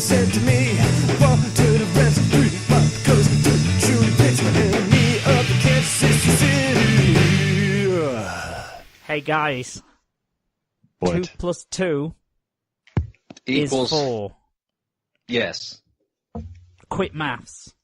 said to me, fall to the rest, 3 months goes to June picks my enemy up in Kansas City. Hey guys. What? 2 plus 2 Equals is 4. Yes. Quick maths.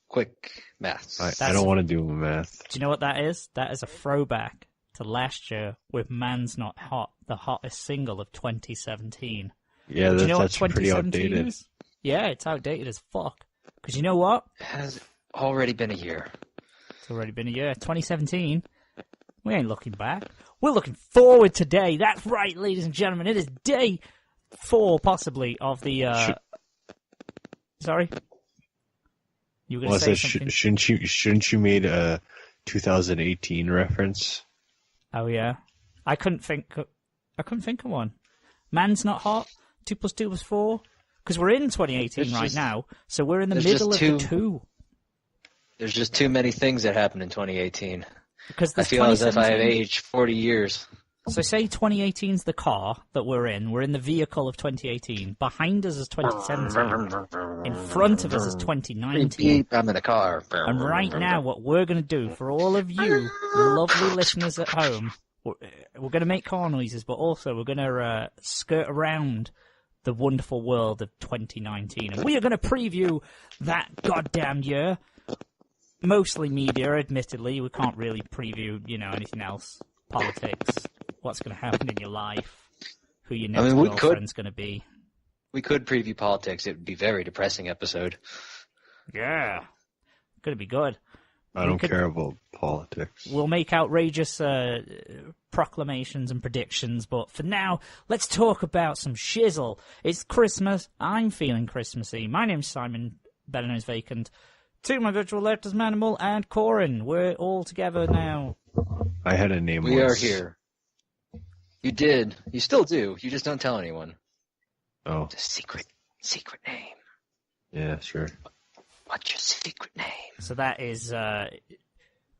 Quick maths. I don't want to do math. Do you know what that is? That is a throwback to last year with Man's Not Hot, the hottest single of 2017. Yeah, Do you know that's what pretty 2017 outdated. is? Yeah, it's outdated as fuck. Because you know what? It has already been a year. It's already been a year. 2017. We ain't looking back. We're looking forward today. That's right, ladies and gentlemen. It is day 4, possibly, of the... Sorry? You were going to say something? Shouldn't you made a 2018 reference? Oh, yeah. I couldn't think of one. Man's Not Hot. 2 plus 2 was 4. Because we're in 2018 right now, so we're in the middle of the 2. There's just too many things that happened in 2018. Because I feel as if I have aged 40 years. So say 2018's the car that we're in. We're in the vehicle of 2018. Behind us is 2017. In front of us is 2019. I'm in a car. And right now, what we're going to do for all of you lovely listeners at home, we're going to make car noises, but also we're going to skirt around the wonderful world of 2019. And we are going to preview that goddamn year. Mostly media, admittedly. We can't really preview, anything else. Politics, what's going to happen in your life, who your next girlfriend's going to be. We could preview politics. It would be a very depressing episode. Yeah. Going to be good. I don't care about politics. We'll make outrageous proclamations and predictions, but for now, let's talk about some shizzle. It's Christmas. I'm feeling Christmassy. My name's Simon, better known as Vacant. To my virtual left is Manimal and Coryn. We're all together now. I had a name We once. are here. You did. You still do. You just don't tell anyone. Oh. It's a secret name. Yeah, sure. What's your secret name? So that is,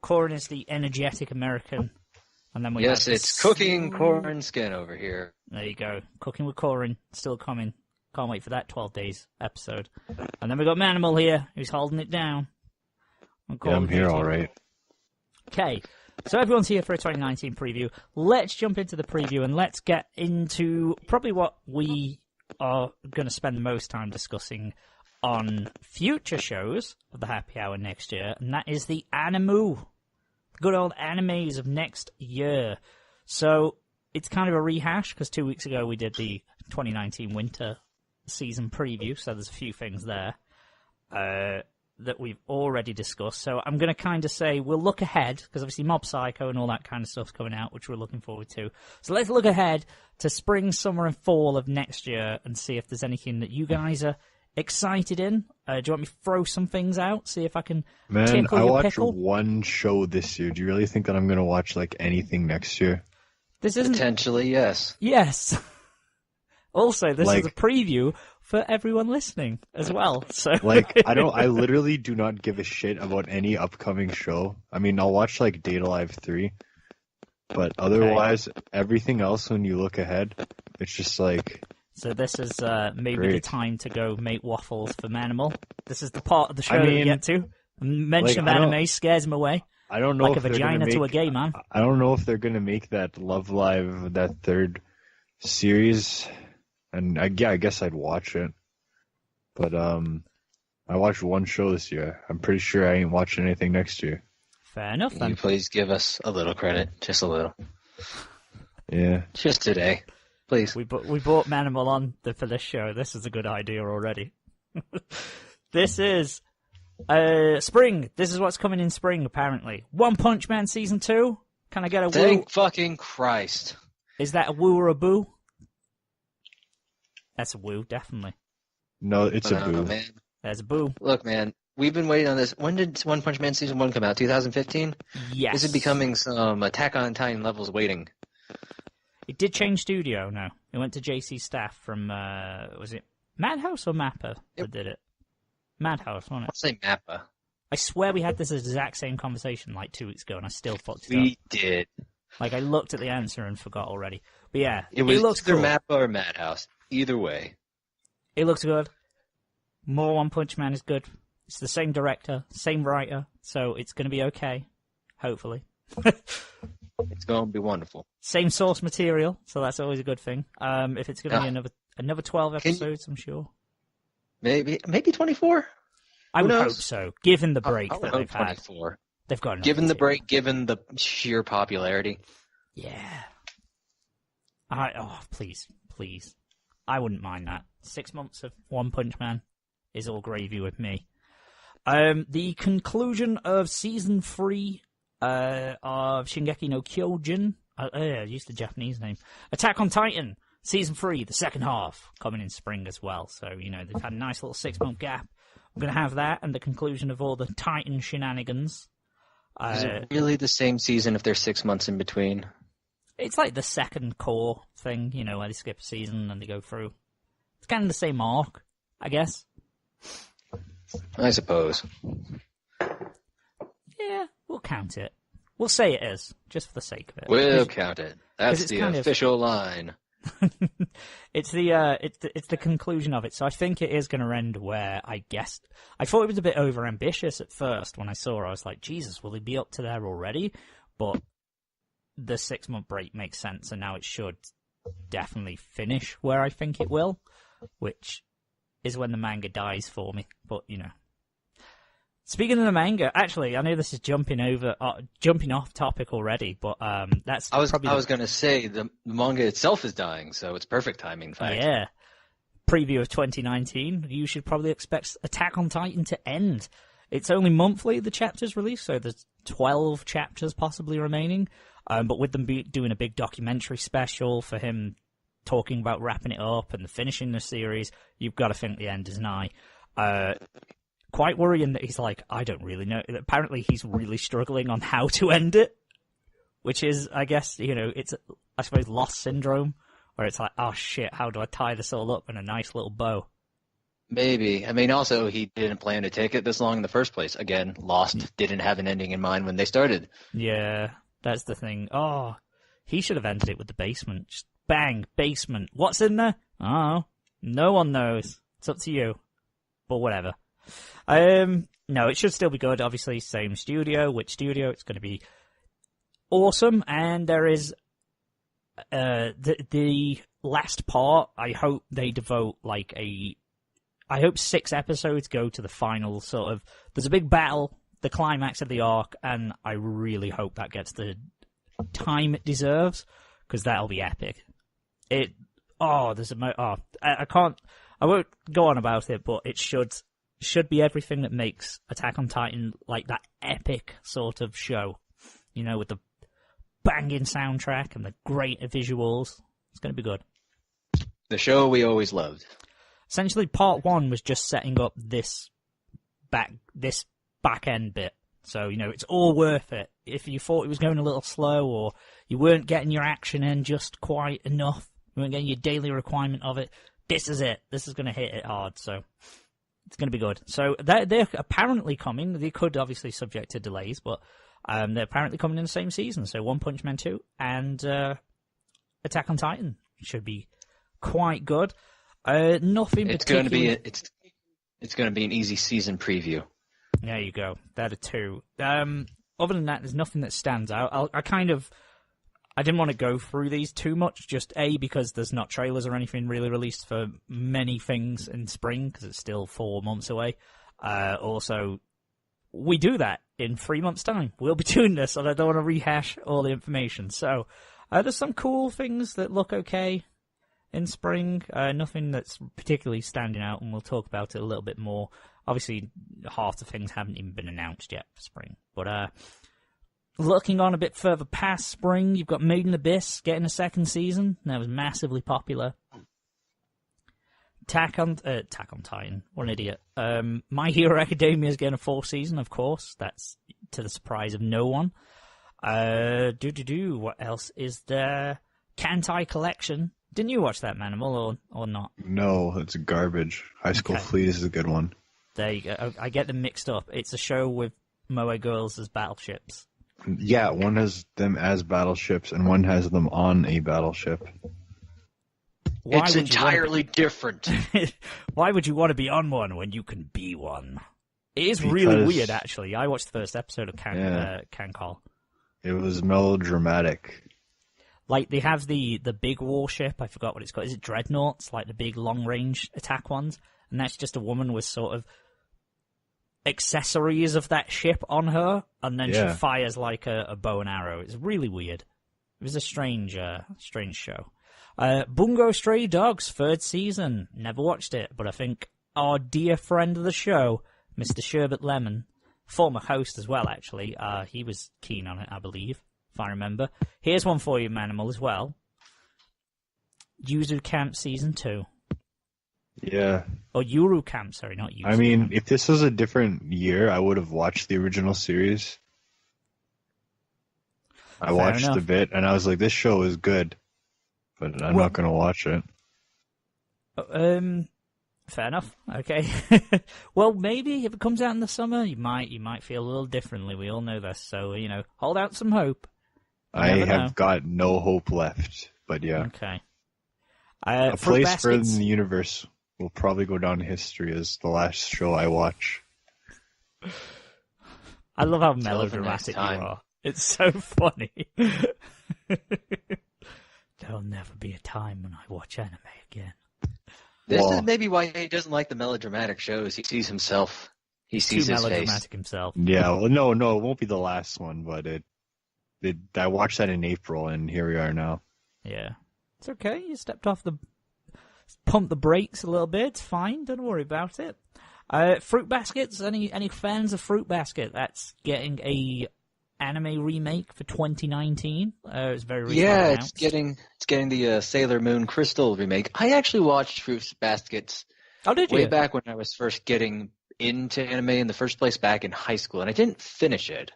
Coryn is the energetic American. And then we Yes, have it's Cooking Corn Skin over here. There you go. Cooking with Coryn, still coming. Can't wait for that 12 days episode. And then we got Manimal here, who's holding it down. Yeah, I'm here all right. Okay, so everyone's here for a 2019 preview. Let's jump into the preview and let's get into probably what we are going to spend the most time discussing on future shows of the Happy Hour next year, and that is the animu. The good old animes of next year. So it's kind of a rehash, because 2 weeks ago we did the 2019 winter season preview, so there's a few things there that we've already discussed. So I'm going to kind of say we'll look ahead, because obviously Mob Psycho and all that kind of stuff's coming out, which we're looking forward to. So let's look ahead to spring, summer, and fall of next year and see if there's anything that you guys are excited in. Do you want me to throw some things out, see if I can tickle I your watched pickle? one show this year. Do you really think that I'm going to watch anything next year? This isn't... Potentially, yes. Yes. Also, this is a preview for everyone listening as well. So I literally do not give a shit about any upcoming show. I mean, I'll watch Date Alive 3, but otherwise, everything else when you look ahead, it's just So this is maybe great. the time to go make waffles for Manimal. This is the part of the show that we get to. Mention of anime scares him away. I don't know like if a vagina to a gay man. I don't know if they're gonna make that Love Live, that third series, and I guess I'd watch it. But I watched one show this year. I'm pretty sure I ain't watching anything next year. Fair enough, Can then. you please give us a little credit? Just a little. Yeah. Just today. Please. We brought Manimal on for this show. This is a good idea already. This is spring. This is what's coming in spring, apparently. One Punch Man Season 2. Can I get a woo? Thank fucking Christ. Is that a woo or a boo? That's a woo, definitely. No, it's a boo. Man. There's a boo. Look, man, we've been waiting on this. When did One Punch Man Season 1 come out? 2015? Yes. This is becoming some Attack on Titan levels waiting. It did change studio, no. It went to JC Staff from, was it Madhouse or Mappa that did it? Madhouse, wasn't it? I'll say Mappa. I swear we had this exact same conversation 2 weeks ago, and I still fucked it up. We did. I looked at the answer and forgot already. But yeah, it was looks either cool. Mappa or Madhouse. Either way. It looks good. More One Punch Man is good. It's the same director, same writer, so it's going to be okay. Hopefully. It's going to be wonderful. Same source material, so that's always a good thing. If it's going to be another 12 episodes, I'm sure. Maybe 24? I would hope so, given the break I would that hope they've had. 24. They've got enough Given the material. break, given the sheer popularity. Yeah. Please. I wouldn't mind that. 6 months of One Punch Man is all gravy with me. The conclusion of Season 3 of Shingeki no Kyojin. I used the Japanese name. Attack on Titan, Season 3, the second half, coming in spring as well. So, they've had a nice little 6-month gap. We're going to have that and the conclusion of all the Titan shenanigans. Is it really the same season if there's 6 months in between? It's like the second core thing, where they skip a season and they go through. It's kind of the same arc, I guess. I suppose. Yeah, we'll count it. We'll say it is, just for the sake of it. We'll count it. That's it's the kind of- official line. It's the conclusion of it. So I think it is going to end where I guessed. I thought it was a bit over ambitious at first when I saw it. I was like, Jesus, will they be up to there already? But the 6-month break makes sense, and now it should definitely finish where I think it will, which is when the manga dies for me. But speaking of the manga, actually, I know this is jumping off topic already, but that's I was probably going to say the manga itself is dying, so it's perfect timing. In fact. Yeah. Preview of 2019. You should probably expect Attack on Titan to end. It's only monthly the chapters release, so there's 12 chapters possibly remaining. But with them doing a big documentary special for him talking about wrapping it up and finishing the series, you've got to think the end is nigh. Quite worrying that he's like, I don't really know. Apparently he's really struggling on how to end it, which is, I guess, it's, I suppose, lost syndrome, where it's like, oh shit, how do I tie this all up in a nice little bow? Maybe. I mean, also, he didn't plan to take it this long in the first place. Again, Lost didn't have an ending in mind when they started. Yeah, that's the thing. Oh, he should have ended it with the basement. Just bang, basement. What's in there? Oh, no one knows. It's up to you. But whatever. No, it should still be good. Obviously, same studio. Which studio? It's going to be awesome. And there is the last part. I hope they devote I hope 6 episodes go to the final sort of. There's a big battle, the climax of the arc, and I really hope that gets the time it deserves, because that'll be epic. I won't go on about it, but it should be everything that makes Attack on Titan like that epic sort of show, with the banging soundtrack and the great visuals. It's going to be good. The show we always loved. Essentially, part 1 was just setting up this back end bit. So, it's all worth it. If you thought it was going a little slow, or you weren't getting your action in just quite enough, you weren't getting your daily requirement of it, this is it. This is going to hit it hard, so it's going to be good. So, they're apparently coming. They could, obviously, subject to delays, but they're apparently coming in the same season. So, One Punch Man 2 and Attack on Titan should be quite good. Nothing It's particular. It's going to be an easy season preview. There you go. That are 2. Other than that, there's nothing that stands out. I didn't want to go through these too much, just because there's not trailers or anything really released for many things in spring, because it's still 4 months away. Also, we do that in 3 months' time. We'll be doing this, and I don't want to rehash all the information. So, there's some cool things that look okay in spring. Nothing that's particularly standing out, and we'll talk about it a little bit more. Obviously, half the things haven't even been announced yet for spring. But looking on a bit further past spring, you've got Made in Abyss getting a 2nd season. That was massively popular. Attack on Titan. What an idiot. My Hero Academia is getting a 4th season, of course. That's to the surprise of no one. What else is there? Kantai Collection. Didn't you watch that, Manimal, or not? No, it's garbage. High School Fleet is a good one. There you go. I get them mixed up. It's a show with Moe girls as battleships. Yeah, one has them as battleships, and one has them on a battleship. It's entirely different. Why would you want to be on one when you can be one? It is really weird, actually. I watched the first episode of Can Call. It was melodramatic. Like, they have the big warship, I forgot what it's called. Is it Dreadnoughts? Like, the big long-range attack ones? And that's just a woman with sort of accessories of that ship on her, and then she fires like a bow and arrow. It's really weird. It was a strange show. Bungo Stray Dogs, 3rd season. Never watched it, but I think our dear friend of the show, Mr. Sherbet Lemon, former host as well, actually, he was keen on it, I believe, if I remember. Here's one for you, Manimal, as well. Yuzu Camp Season 2. Yeah. Or Yuru Camp, sorry, not Yuzu. I mean, if this was a different year, I would have watched the original series. I watched a bit, and I was like, this show is good, but I'm not going to watch it. Fair enough. Okay. Well, maybe if it comes out in the summer, you might feel a little differently. We all know this, so hold out some hope. I have got no hope left, but yeah. Okay. A Place Further in the Universe will probably go down in history as the last show I watch. I love how melodramatic you are. It's so funny. There'll never be a time when I watch anime again. This is maybe why he doesn't like the melodramatic shows. He sees himself. He sees his melodramatic face. himself. Yeah, well, no, it won't be the last one, but I watched that in April, and here we are now. Yeah. It's okay. You stepped off pump the brakes a little bit. It's fine. Don't worry about it. Fruit Baskets. Any fans of Fruit Basket? That's getting a anime remake for 2019. It's very recently announced. It's getting the Sailor Moon Crystal remake. I actually watched Fruit Baskets. Oh, did you? Way back when I was first getting into anime in the first place, back in high school, and I didn't finish it.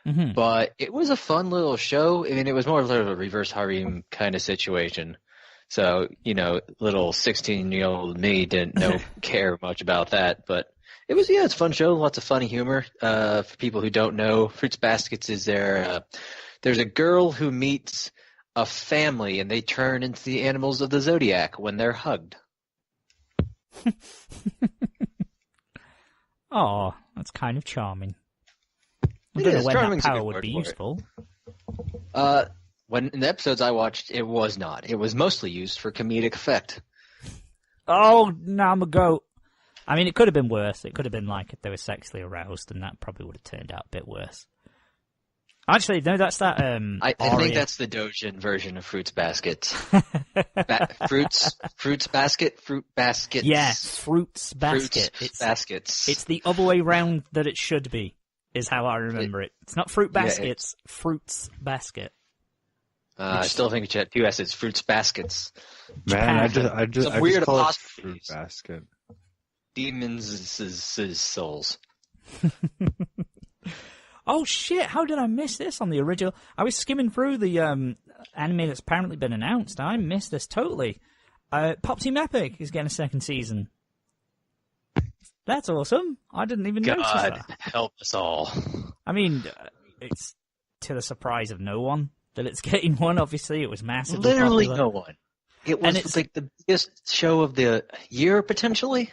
Mm-hmm. But it was a fun little show. I mean, it was more of a reverse harem kind of situation. So, little 16-year-old me didn't care much about that. But it's a fun show. Lots of funny humor. For people who don't know, Fruits Baskets is there's a girl who meets a family, and they turn into the animals of the zodiac when they're hugged. Oh, that's kind of charming. I don't know when that power would be useful. When in the episodes I watched, it was not. It was mostly used for comedic effect. Oh, no, I'm a goat. I mean, it could have been worse. It could have been like if they were sexually aroused, and that probably would have turned out a bit worse. Actually, no, that's that. I think that's the Dojin version of Fruits Baskets. Fruits Basket, Fruit Baskets. Yeah, Fruits Basket. Baskets. It's the other way round that it should be, is how I remember it. It's not Fruit Baskets, Fruits Basket. I still think it should have 2 S's. Fruits Baskets. Man, I just weird call it apostrophes. Fruit Basket. Demons' souls. Oh shit, how did I miss this on the original? I was skimming through the anime that's apparently been announced. I missed this totally. Pop Team Epic is getting a 2nd season. That's awesome. I didn't even notice that. God help us all. I mean, it's to the surprise of no one that it's getting one. Obviously, it was massively Literally popular. no one. It was like the biggest show of the year, potentially.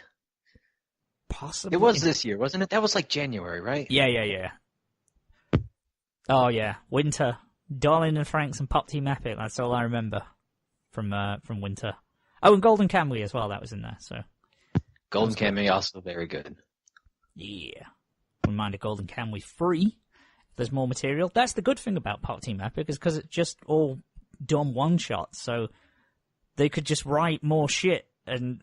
Possibly. It was this year, wasn't it? That was like January, right? Yeah. Oh yeah, Winter, Darling and Franks, and Pop Team Epic. That's all I remember from Winter. Oh, and Golden Kamuy as well. That was in there. So Golden Kamuy also very good. Yeah, wouldn't mind a Golden Kamuy free. If there's more material. That's the good thing about Pop Team Epic, is because it's just all dumb one shots. So they could just write more shit and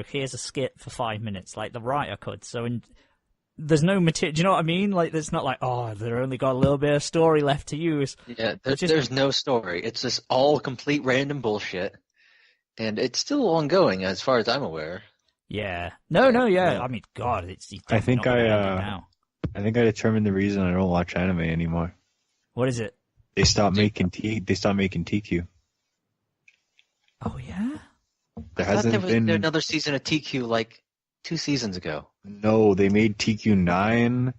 here's a skit for 5 minutes, like the writer could. So there's no material. Do you know what I mean? Like, it's not like, they've only got a little bit of story left to use. Yeah, there's no story. It's just all complete random bullshit, and it's still ongoing as far as I'm aware. Yeah. No, yeah. I mean, God, it's. I think I determined the reason I don't watch anime anymore. What is it? They stopped making TQ. Oh yeah. There hasn't been another season of TQ like 2 seasons ago. No, they made TQ9.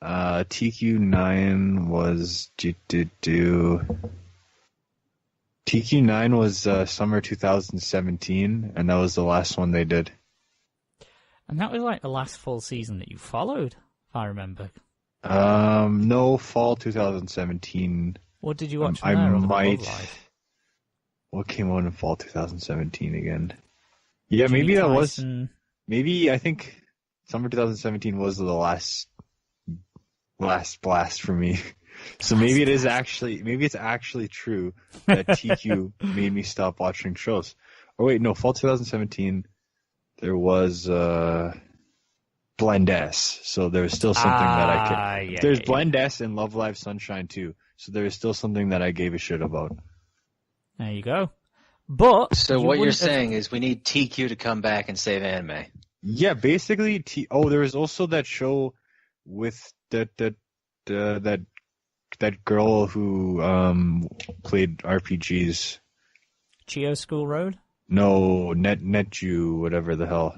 TQ9 was TQ9 TQ9 was summer 2017, and that was the last one they did. And that was like the last full season that you followed, if I remember. No, fall 2017. What did you watch I from there? might. Love Live? What came out in fall 2017 again? Yeah, Jimmy maybe that was. Tyson. Maybe I think summer 2017 was the last blast for me. So maybe it's actually true that TQ made me stop watching shows. Oh wait, no, fall 2017 there was Blend S, so there was still something that I could. Yeah, There's Blend S and Love Live Sunshine too, so there is still something that I gave a shit about. There you go. But So what you're saying is we need TQ to come back and save anime. Yeah, basically. There was also that show with that girl who played RPGs. Chio School Road? No, NetJew, whatever the hell.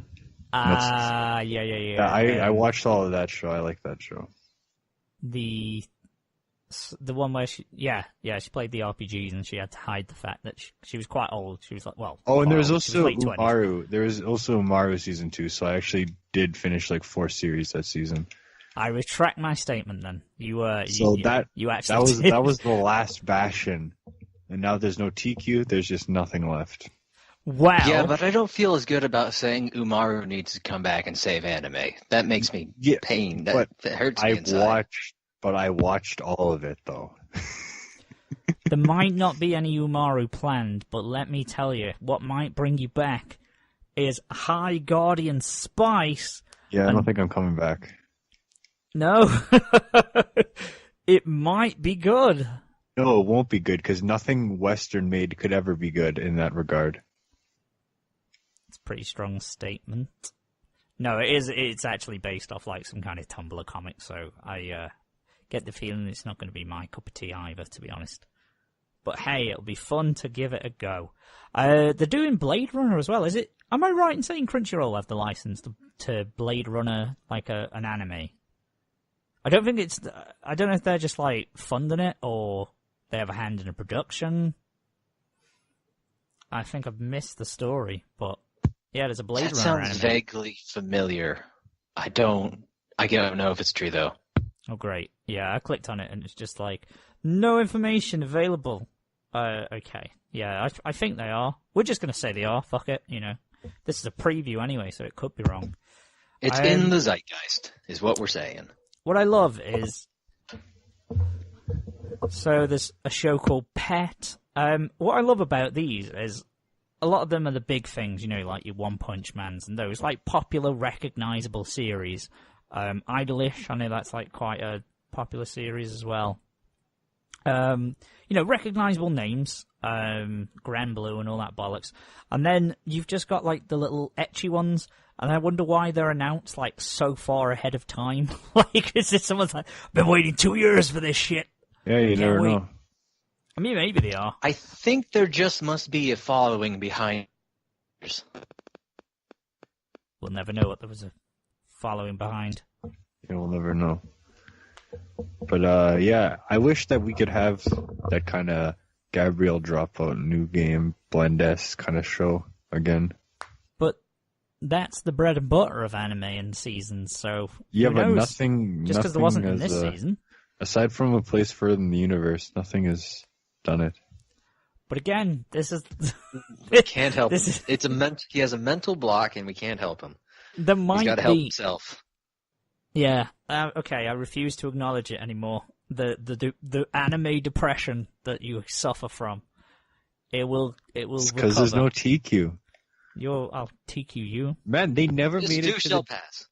Yeah. I watched all of that show. I like that show. The one where she played the RPGs and she had to hide the fact that she was quite old. She was like, well. Oh, and there was old. also late 20s. Umaru. There was also Umaru season 2, so I actually did finish like 4 series that season. I retract my statement then. You actually did. that was the last bastion, and now there's no TQ. There's just nothing left. Wow. Yeah, but I don't feel as good about saying Umaru needs to come back and save anime. That makes me pain. That hurts me inside. I watched all of it though. There might not be any Umaru planned, but let me tell you, what might bring you back is High Guardian Spice. Yeah, I don't think I'm coming back. No. It might be good. No, it won't be good, because nothing Western made could ever be good in that regard. It's a pretty strong statement. No, it's actually based off like some kind of Tumblr comic, so I get the feeling it's not going to be my cup of tea either, to be honest. But hey, it'll be fun to give it a go. They're doing Blade Runner as well, is it? Am I right in saying Crunchyroll have the license to Blade Runner like an anime? I don't know if they're just like funding it or they have a hand in the production. I think I've missed the story, but yeah, there's a Blade That Runner sounds anime. vaguely familiar. I don't know if it's true though. Oh great. Yeah, I clicked on it and it's just like, no information available. Okay. Yeah, I think they are. We're just going to say they are. Fuck it, you know. This is a preview anyway, so it could be wrong. It's in the zeitgeist, is what we're saying. What I love is... So there's a show called Pet. What I love about these is a lot of them are the big things, you know, like your One Punch Mans and those, like popular, recognizable series. Idolish, I know that's like quite a popular series as well. You know, recognizable names, Granblue and all that bollocks. And then you've just got like the little ecchi ones, and I wonder why they're announced like so far ahead of time. Like, is this someone's like, been waiting 2 years for this shit? Yeah, you never know. I mean, maybe they are. I think there just must be a following behind. We'll never know what there was a following behind. Yeah, we'll never know. But yeah, I wish that we could have that kind of Gabriel Dropout new game Blend-S kind of show again. But that's the bread and butter of anime in seasons, so yeah, who but knows? nothing. Just because there wasn't in this season. Aside from A Place Further in the Universe, nothing has done it. But again, this is We can't help him. He has a mental block, and we can't help him. There might He's got to help himself. Yeah. Okay. I refuse to acknowledge it anymore. The anime depression that you suffer from. It will. It's because there's no TQ. I'll TQ you. Man, they never made it to shall the. pass.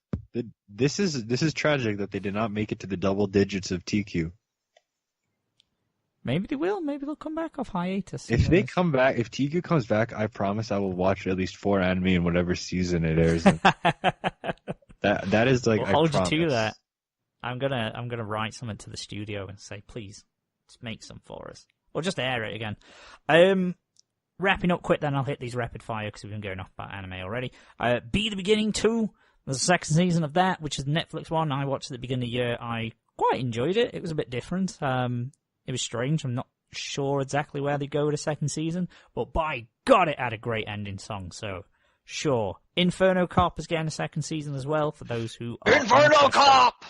This is tragic that they did not make it to the double digits of TQ. Maybe they will. Maybe they'll come back off hiatus. If they come back, if TQ comes back, I promise I will watch at least 4 anime in whatever season it airs in. That is like, We'll I hold promise. you to that. I'm gonna write something to the studio and say, please, just make some for us, or just air it again. Wrapping up quick, then I'll hit these rapid fire because we've been going off about anime already. Be the Beginning 2. There's a second season of that, which is the Netflix one. I watched at the beginning of the year. I quite enjoyed it. It was a bit different. It was strange. I'm not sure exactly where they go with the second season, but by God, it had a great ending song. So, sure. Inferno Cop is getting a second season as well for those who are Inferno interested. Cop!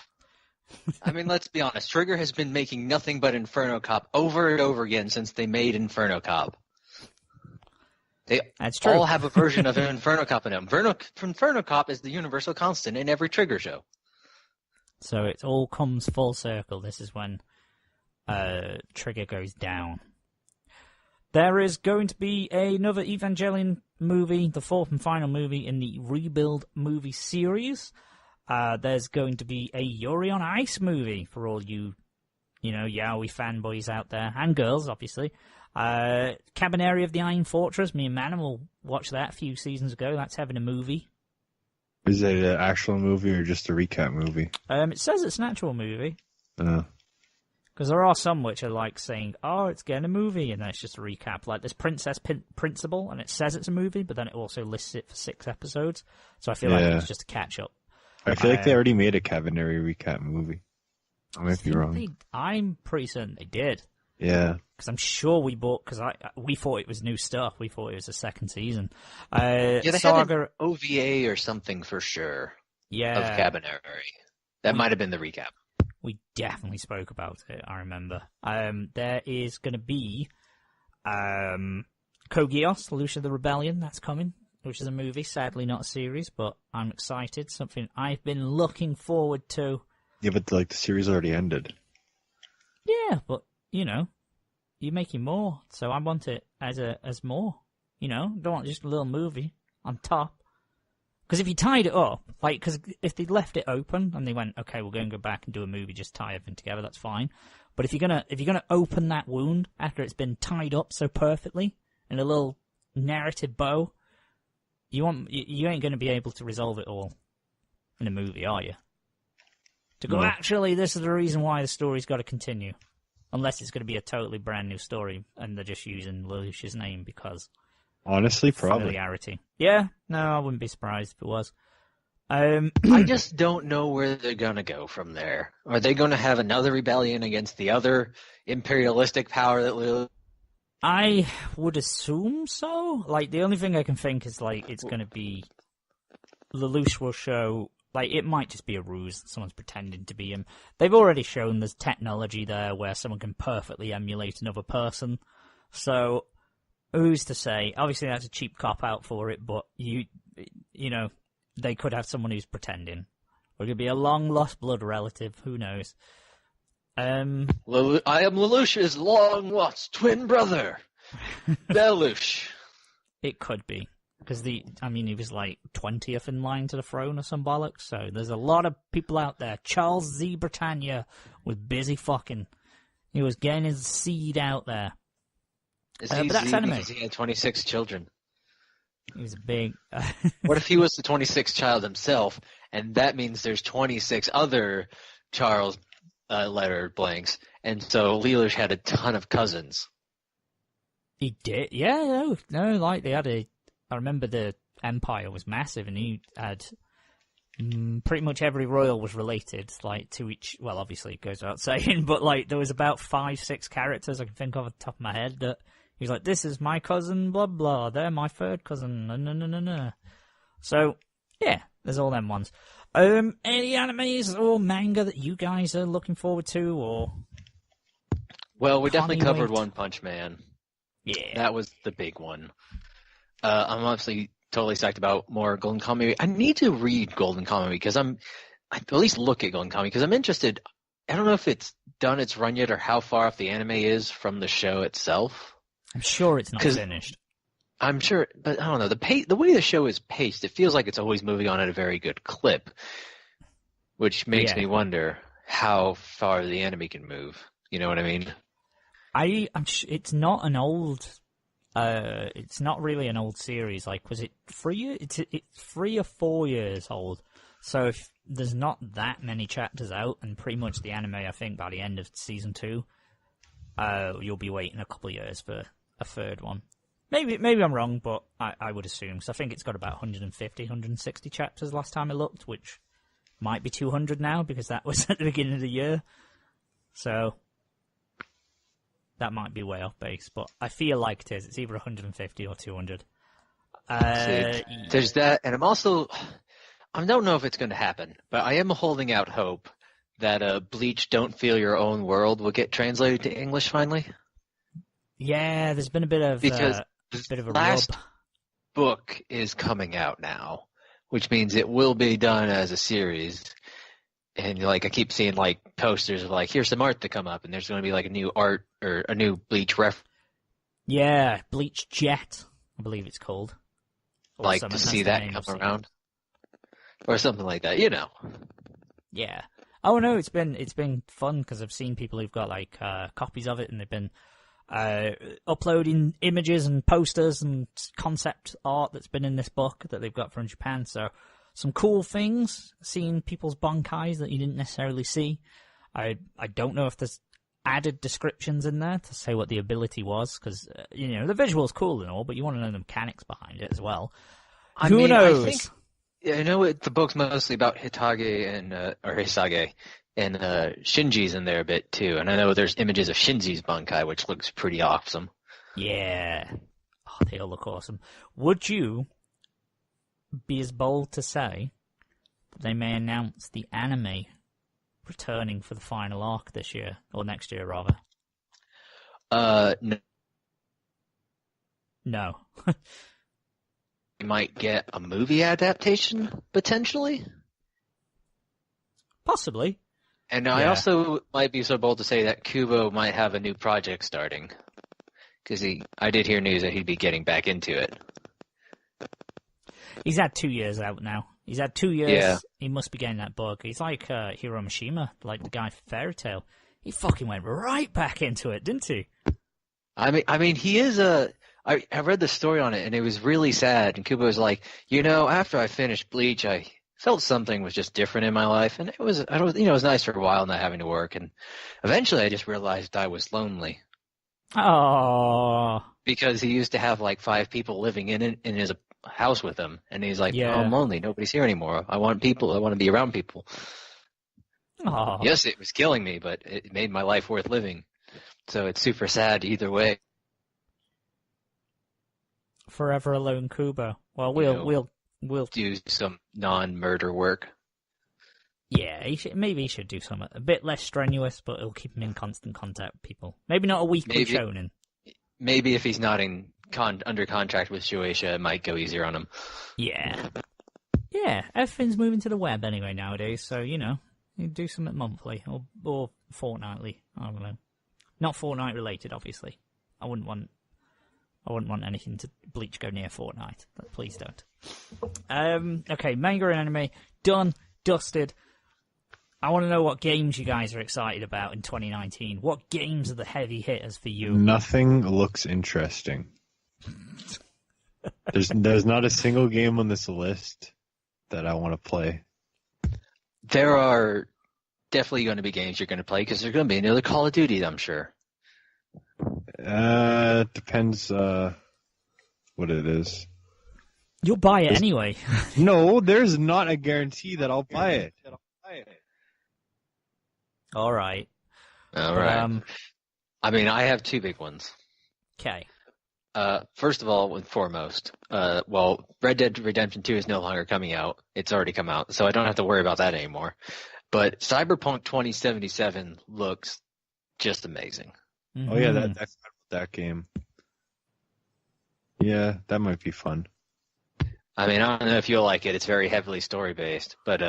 I mean, let's be honest. Trigger has been making nothing but Inferno Cop over and over again since they made Inferno Cop. They That's true. all have a version of Inferno Cop in them. Inferno Cop is the universal constant in every Trigger show. So it all comes full circle. This is when Trigger goes down. There is going to be another Evangelion movie, the fourth and final movie in the Rebuild movie series. There's going to be a Yuri on Ice movie for all you yaoi fanboys out there, and girls, obviously. Cabaneri of the Iron Fortress, me and Manimal watched that a few seasons ago. That's having a movie. Is it an actual movie or just a recap movie? It says it's an actual movie. Because there are some which are like saying, oh, it's getting a movie, and then it's just a recap. Like there's Princess Principal, and it says it's a movie, but then it also lists it for 6 episodes. So I feel like it's just a catch-up. I feel like they already made a Cabaneri recap movie. I might be wrong. I'm pretty certain they did. Yeah. Because I'm sure we bought, because we thought it was new stuff. We thought it was a second season. They Saga... had an OVA or something for sure. Yeah. Of Cabaneri. That might have been the recap. We definitely spoke about it, I remember. There is going to be Kogios, Lucia the Rebellion, that's coming, which is a movie, sadly not a series, but I'm excited. Something I've been looking forward to. Yeah, but the series already ended. Yeah, but, you're making more, so I want it as more. Don't want just a little movie on top. Because if you tied it up, because if they'd left it open and they went, okay, we're going to go back and do a movie, just tie everything together, that's fine. But if you're gonna open that wound after it's been tied up so perfectly in a little narrative bow, you ain't going to be able to resolve it all in a movie, are you? To go, actually, this is the reason why the story's got to continue, unless it's going to be a totally brand new story and they're just using Lelouch's name because. Honestly, probably. Familiarity. Yeah, no, I wouldn't be surprised if it was. I just don't know where they're going to go from there. Are they going to have another rebellion against the other imperialistic power that I would assume so. The only thing I can think is, it's going to be... Lelouch will show... it might just be a ruse that someone's pretending to be him. They've already shown there's technology there where someone can perfectly emulate another person. So... who's to say? Obviously, that's a cheap cop-out for it, but they could have someone who's pretending. Or it could be a long-lost blood relative. Who knows? I am Lelouch's long-lost twin brother, Lelouch. It could be. Because, he was 20th in line to the throne or some bollocks, so there's a lot of people out there. Charles Z. Britannia was busy fucking. He was getting his seed out there. But that's anime. Because he had 26 children. He was a big... What if he was the 26th child himself, and that means there's 26 other Charles letter blanks, and so Lelouch had a ton of cousins. He did? Yeah, no, they had I remember the Empire was massive, and he had... pretty much every royal was related, to each... Well, obviously, it goes without saying, but, there was about 5-6 characters I can think of off the top of my head that... He's like, this is my cousin, blah, blah. They're my third cousin, no. So, yeah, there's all them ones. Any animes or manga that you guys are looking forward to, or... Well, we definitely covered One Punch Man. Yeah. That was the big one. I'm obviously totally psyched about more Golden Kamuy. I need to read Golden Kamuy because I at least look at Golden Kamuy because I'm interested. I don't know if it's done its run yet or how far off the anime is from the show itself. I'm sure it's not finished. I'm sure, but I don't know. The way the show is paced, it feels like it's always moving on at a very good clip, which makes me wonder how far the anime can move. You know what I mean? It's not an old. It's not really an old series. Was it 3? It's 3 or 4 years old. So if there's not that many chapters out, and pretty much the anime, I think by the end of season 2, you'll be waiting a couple of years for a third one. Maybe I'm wrong, but I would assume. So I think it's got about 150, 160 chapters last time I looked, which might be 200 now because that was at the beginning of the year. So That might be way off base, but I feel like it is. It's either 150 or 200. See, there's that, and I don't know if it's going to happen, but I am holding out hope that Bleach Don't Feel Your Own World will get translated to English finally. Yeah, there's been a bit of Because a last rub. book is coming out now, which means it will be done as a series. And like I keep seeing like posters of like here's some art to come up, and there's going to be like a new art or a new Bleach Yeah, Bleach Jet, I believe it's called. Or like something. to That's see the that name come I've seen. around, or something like that. You know. Yeah. Oh no, it's been fun because I've seen people who've got like copies of it, and they've been uploading images and posters and concept art that's been in this book that they've got from Japan. So some cool things, seeing people's bankais that you didn't necessarily see. I don't know if there's added descriptions in there to say what the ability was, because the visual's cool and all, but you want to know the mechanics behind it as well. Who knows? I think, I know the book's mostly about Hitage and or Hisage and Shinji's in there a bit too, and I know there's images of Shinji's bankai, which looks pretty awesome. Yeah. Oh, they all look awesome. Would you be as bold to say that they may announce the anime returning for the final arc this year, or next year rather? No. No. We might get a movie adaptation potentially, Possibly. and I Yeah. also might be so bold to say that Kubo might have a new project starting, because I did hear news that he'd be getting back into it. He's had 2 years out now. He's had 2 years. Yeah. He must be getting that bug. He's like Hiro Mishima, like the guy for Fairy Tail. He fucking went right back into it, didn't he? I mean, he is I read the story on it, and it was really sad. And Kubo was like, after I finished Bleach, I felt something was just different in my life, and it was nice for a while not having to work. And eventually, I just realized I was lonely Oh, because he used to have like 5 people living in his house with him, and he's like, Yeah. oh, I'm lonely. Nobody's here anymore. I want people. I want to be around people. oh. Yes, it was killing me, but it made my life worth living. So it's super sad either way. Forever alone, Kubo. Well, we'll. Do some non-murder work. Yeah, maybe he should do something a bit less strenuous, but it'll keep him in constant contact with people. Maybe not a weekly Maybe. shonen. Maybe if he's not under contract with Shueisha, it might go easier on him. Yeah. Yeah, everything's moving to the web anyway nowadays, so, you do something monthly or fortnightly. I don't know. Not Fortnite related, obviously. I wouldn't want anything to Bleach go near Fortnite. But please don't. Okay, manga and anime done, dusted. I want to know what games you guys are excited about in 2019. What games are the heavy hitters for you? Nothing looks interesting. There's not a single game on this list that I want to play. There are definitely going to be games you're going to play because there's going to be another Call of Duty, I'm sure. Depends what it is. You'll buy it anyway. No, there's not a guarantee that I'll buy it. All right. All right. I mean, I have 2 big ones. Okay. First of all and foremost, Red Dead Redemption 2 is no longer coming out. It's already come out, so I don't have to worry about that anymore. But Cyberpunk 2077 looks just amazing. Oh yeah, that game. Yeah, that might be fun. I mean, I don't know if you'll like it. It's very heavily story-based, but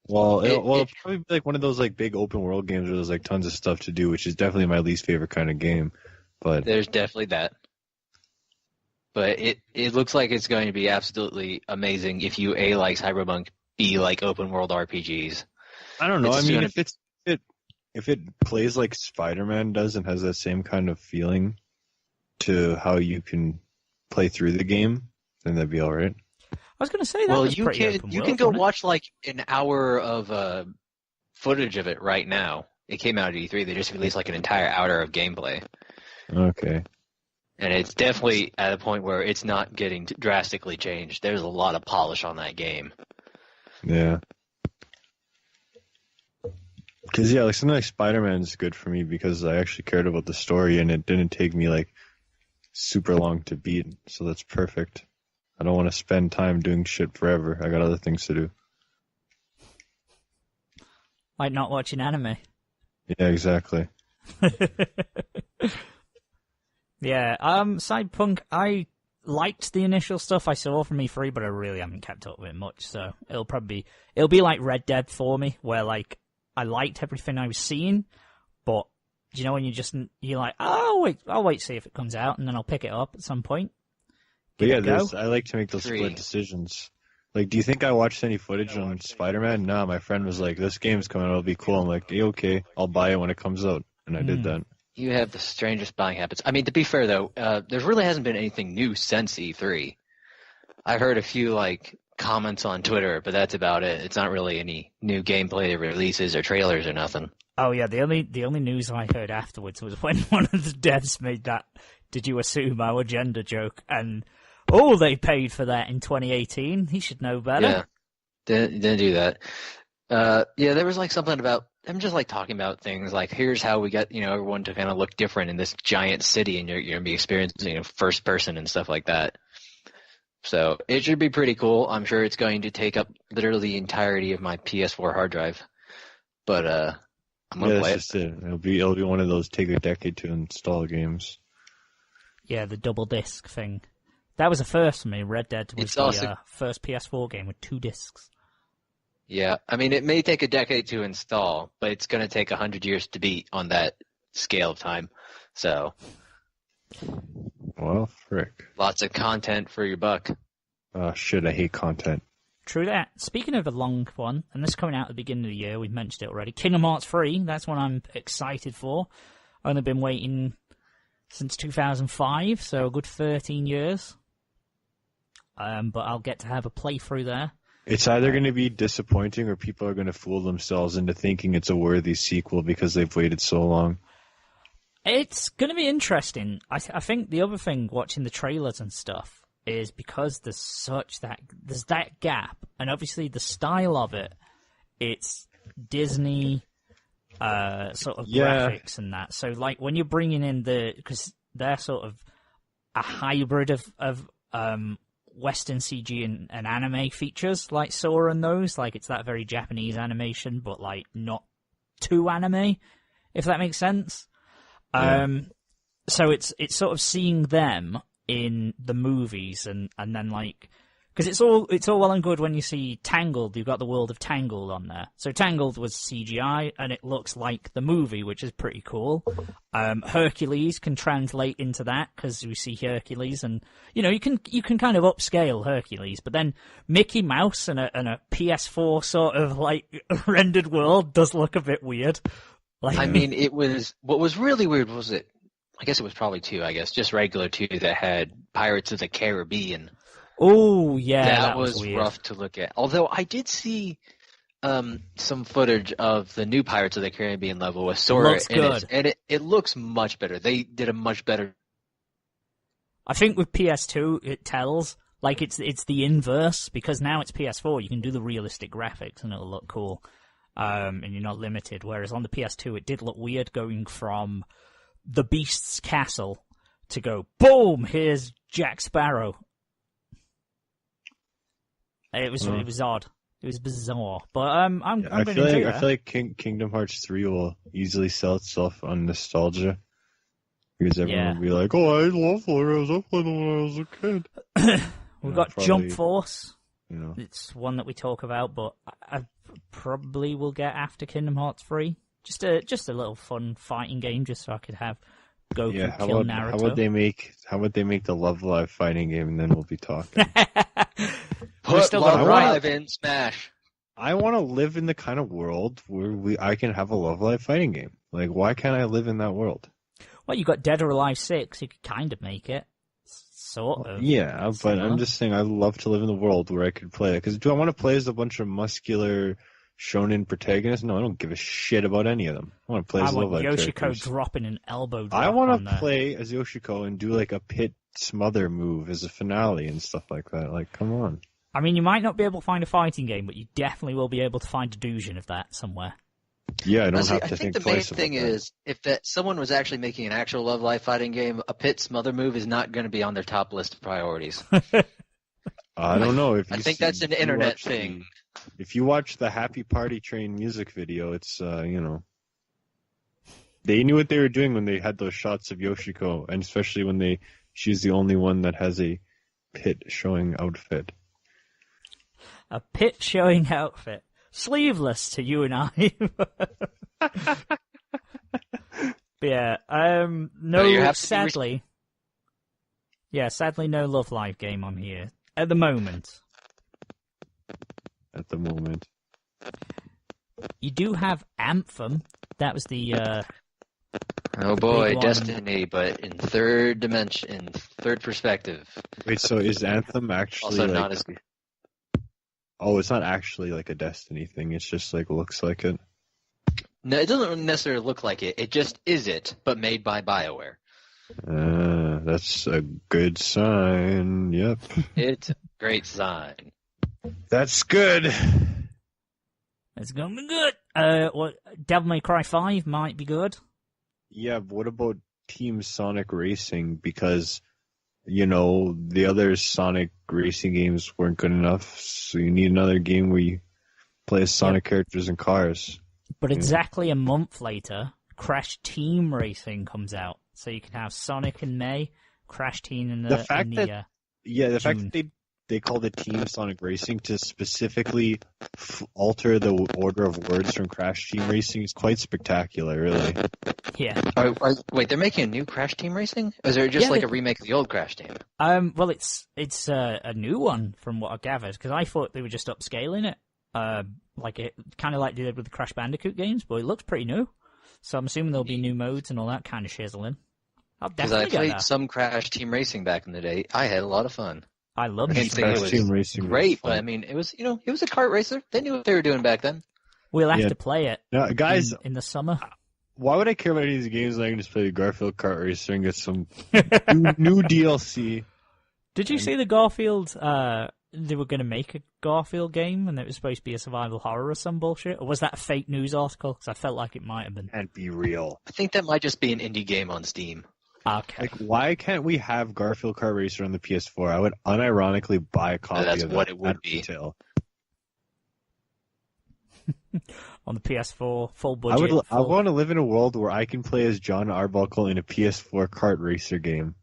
Well, it'll It- probably be like one of those like big open world games where there's like tons of stuff to do, which is definitely my least favorite kind of game. But there's definitely that. But it looks like it's going to be absolutely amazing if you A, like Cyberpunk, B, like open world RPGs. I don't know. It's I mean, gonna- if it plays like Spider-Man does and has that same kind of feeling to how you can play through the game, then that'd be all right. I was going to say that Well, was you pretty can open you world, can go wasn't it? watch like an hour of footage of it right now. It came out at E3. They just released like an entire hour of gameplay, Okay. and it's definitely at a point where it's not getting drastically changed. There's a lot of polish on that game. Yeah. Because yeah, like something like Spider-Man is good for me because I actually cared about the story and it didn't take me like super long to beat. So that's perfect. I don't want to spend time doing shit forever. I got other things to do. Like not watching anime. Yeah, exactly. Yeah, Cyberpunk, I liked the initial stuff I saw from E3, but I really haven't kept up with it much, so it'll be like Red Dead for me, where like, I liked everything I was seeing, but, you know, when you're like, oh, I'll wait to see if it comes out, and then I'll pick it up at some point. But Give yeah, it a go. I like to make those split decisions. Like, do you think I watched any footage on Spider-Man? No, my friend was like, this game's coming out, it'll be cool. I'm like, hey, okay, I'll buy it when it comes out. And I did that. You have the strangest buying habits. I mean, to be fair, though, there really hasn't been anything new since E3. I heard a few, like, comments on Twitter, but that's about it. It's not really any new gameplay releases or trailers or nothing. Oh yeah, the only news I heard afterwards was when one of the devs made that "Did you assume our gender?" joke, and they paid for that in 2018. He should know better. Yeah, didn't do that. Yeah, there was like something about I'm just like talking about things like here's how we get everyone to kind of look different in this giant city, and you're gonna be experiencing first person and stuff like that. So it should be pretty cool. I'm sure it's going to take up literally the entirety of my PS4 hard drive, but I'm gonna play that's just it. It'll be one of those take a decade to install games. Yeah, the double disc thing. That was a first for me. Red Dead was the first PS4 game with 2 discs. Yeah, I mean, it may take a decade to install, but it's going to take 100 years to beat on that scale of time. So, well, frick. Lots of content for your buck. Oh, shit, I hate content. True that. Speaking of a long one, and this is coming out at the beginning of the year, we've mentioned it already, Kingdom Hearts 3, that's one I'm excited for. Only been waiting since 2005, so a good 13 years. But I'll get to have a playthrough there. It's either going to be disappointing or people are going to fool themselves into thinking it's a worthy sequel because they've waited so long. It's going to be interesting. I think the other thing, watching the trailers and stuff, is because there's that gap, and obviously the style of it, it's Disney sort of graphics and that. So like when you're bringing in because they're sort of a hybrid of Western CG and anime features like Sora and those, like it's that very Japanese animation, but like not too anime, if that makes sense. Yeah. So it's sort of seeing them in the movies and then like, because it's all well and good when you see Tangled, you've got the world of Tangled on there. So Tangled was CGI and it looks like the movie, which is pretty cool. Hercules can translate into that because we see Hercules and, you can kind of upscale Hercules, but then Mickey Mouse and a PS4 sort of like rendered world does look a bit weird. Like, I mean, what was really weird was I guess it was probably 2, just regular 2 that had Pirates of the Caribbean. Oh, yeah, that was weird. rough to look at. Although I did see some footage of the new Pirates of the Caribbean level with Sora looks in good. it, and it looks much better. They did a much better. I think with PS2 it tells like it's the inverse because now it's PS4. You can do the realistic graphics and it'll look cool, and you're not limited. Whereas on the PS2 it did look weird going from the Beast's castle to go boom. Here's Jack Sparrow. It was odd. It was bizarre, but I feel like Kingdom Hearts 3 will easily sell itself on nostalgia because everyone will be like, "Oh, I love Flores. I played them when I was a kid." We've got Jump Force. You know, it's one that we talk about, but I probably will get after Kingdom Hearts 3. Just a little fun fighting game, just so I could have Goku kill Naruto. How would they make the Love Live fighting game, and then we'll be talking. Put Love Live in Smash. I want to live in the kind of world where I can have a Love Live fighting game. Like, why can't I live in that world? Well, you got Dead or Alive 6. You could kind of make it. Sort of. Yeah, but I'm just saying I'd love to live in the world where I could play it. Because do I want to play as a bunch of muscular shonen protagonists? No, I don't give a shit about any of them. I want to play as Love Live Yoshiko characters. dropping an elbow drop. I want to play as Yoshiko and do like a pit smother move as a finale and stuff like that. Like, come on. I mean, you might not be able to find a fighting game, but you definitely will be able to find a Dujin of that somewhere. Yeah, I don't Honestly, have I to think think the main twice about thing that. is if that someone was actually making an actual Love Live fighting game, a pit smother move is not going to be on their top list of priorities. I don't know if I you think see- that's an if you internet watch thing. If you watch the Happy Party Train music video, it's they knew what they were doing when they had those shots of Yoshiko, and especially when she's the only one that has a pit showing outfit. A pit showing outfit. Sleeveless to you and I. But yeah, So you no, have to be sadly. Yeah, sadly no Love Live game on here. At the moment. At the moment, You do have Anthem. That was the, Oh boy, Big one. Destiny, but in third dimension, in third perspective. wait. So is Anthem actually Also like? not as good. Oh, it's not actually like a Destiny thing. It's just like looks like it. No, it doesn't necessarily look like it. It just is it, but made by BioWare. That's a good sign. Yep, It's a great sign. that's good. it's gonna be good. What, Devil May Cry 5 might be good. Yeah, but what about Team Sonic Racing? Because, the other Sonic racing games weren't good enough, so you need another game where you play as Sonic characters and cars. But exactly a month later, Crash Team Racing comes out. So you can have Sonic in May, Crash Team in the The fact that- Yeah, the fact June. that they called it Team Sonic Racing to specifically alter the order of words from Crash Team Racing is quite spectacular, really. yeah. Wait, they're making a new Crash Team Racing? Or is it just Yeah, like they- a remake of the old Crash Team? Well, it's a new one from what I gathered because I thought they were just upscaling it, like it kind of like they did with the Crash Bandicoot games, but it looks pretty new. So I'm assuming there'll be new modes and all that kind of shizzling. I'll Because I definitely get played that. some Crash Team Racing back in the day. I had a lot of fun. I love I it. can't say it Crash was Team Racing was great, but fun. I mean, it was a kart racer. They knew what they were doing back then. We'll have Yeah. to play it Now, guys, in the summer. why would I care about any of these games when I can just play the Garfield Kart Racer and get some new DLC? Did you see the Garfield? They were going to make a Garfield game, and it was supposed to be a survival horror or some bullshit. Or was that a fake news article? Because I felt like it might have been. Can't be real. I think that might just be an indie game on Steam. Okay. Like, why can't we have Garfield Kart Racer on the PS4? I would unironically buy a copy That's of what that it would at be. retail. On the PS4, full I budget. I want to live in a world where I can play as John Arbuckle in a PS4 kart racer game.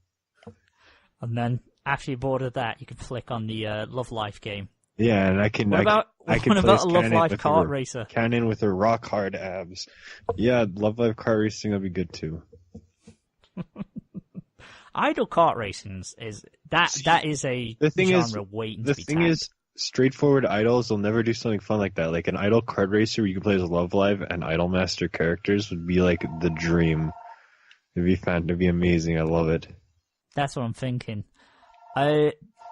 And then after you're bored of that, you can flick on the Love Life game. Yeah, and I can. What about I can what play about as a Love Cannon Life with kart her- racer? Cannon with her rock hard abs. Yeah, Love Live Kart Racing would be good too. Idle kart racing is that is a the thing is- genre waiting The to be thing tapped. is, straightforward idols will never do something fun like that. Like an idol kart racer where you can play as Love Live and Idolmaster characters would be like the dream. It'd be fun. It'd be amazing. I love it. That's what I'm thinking.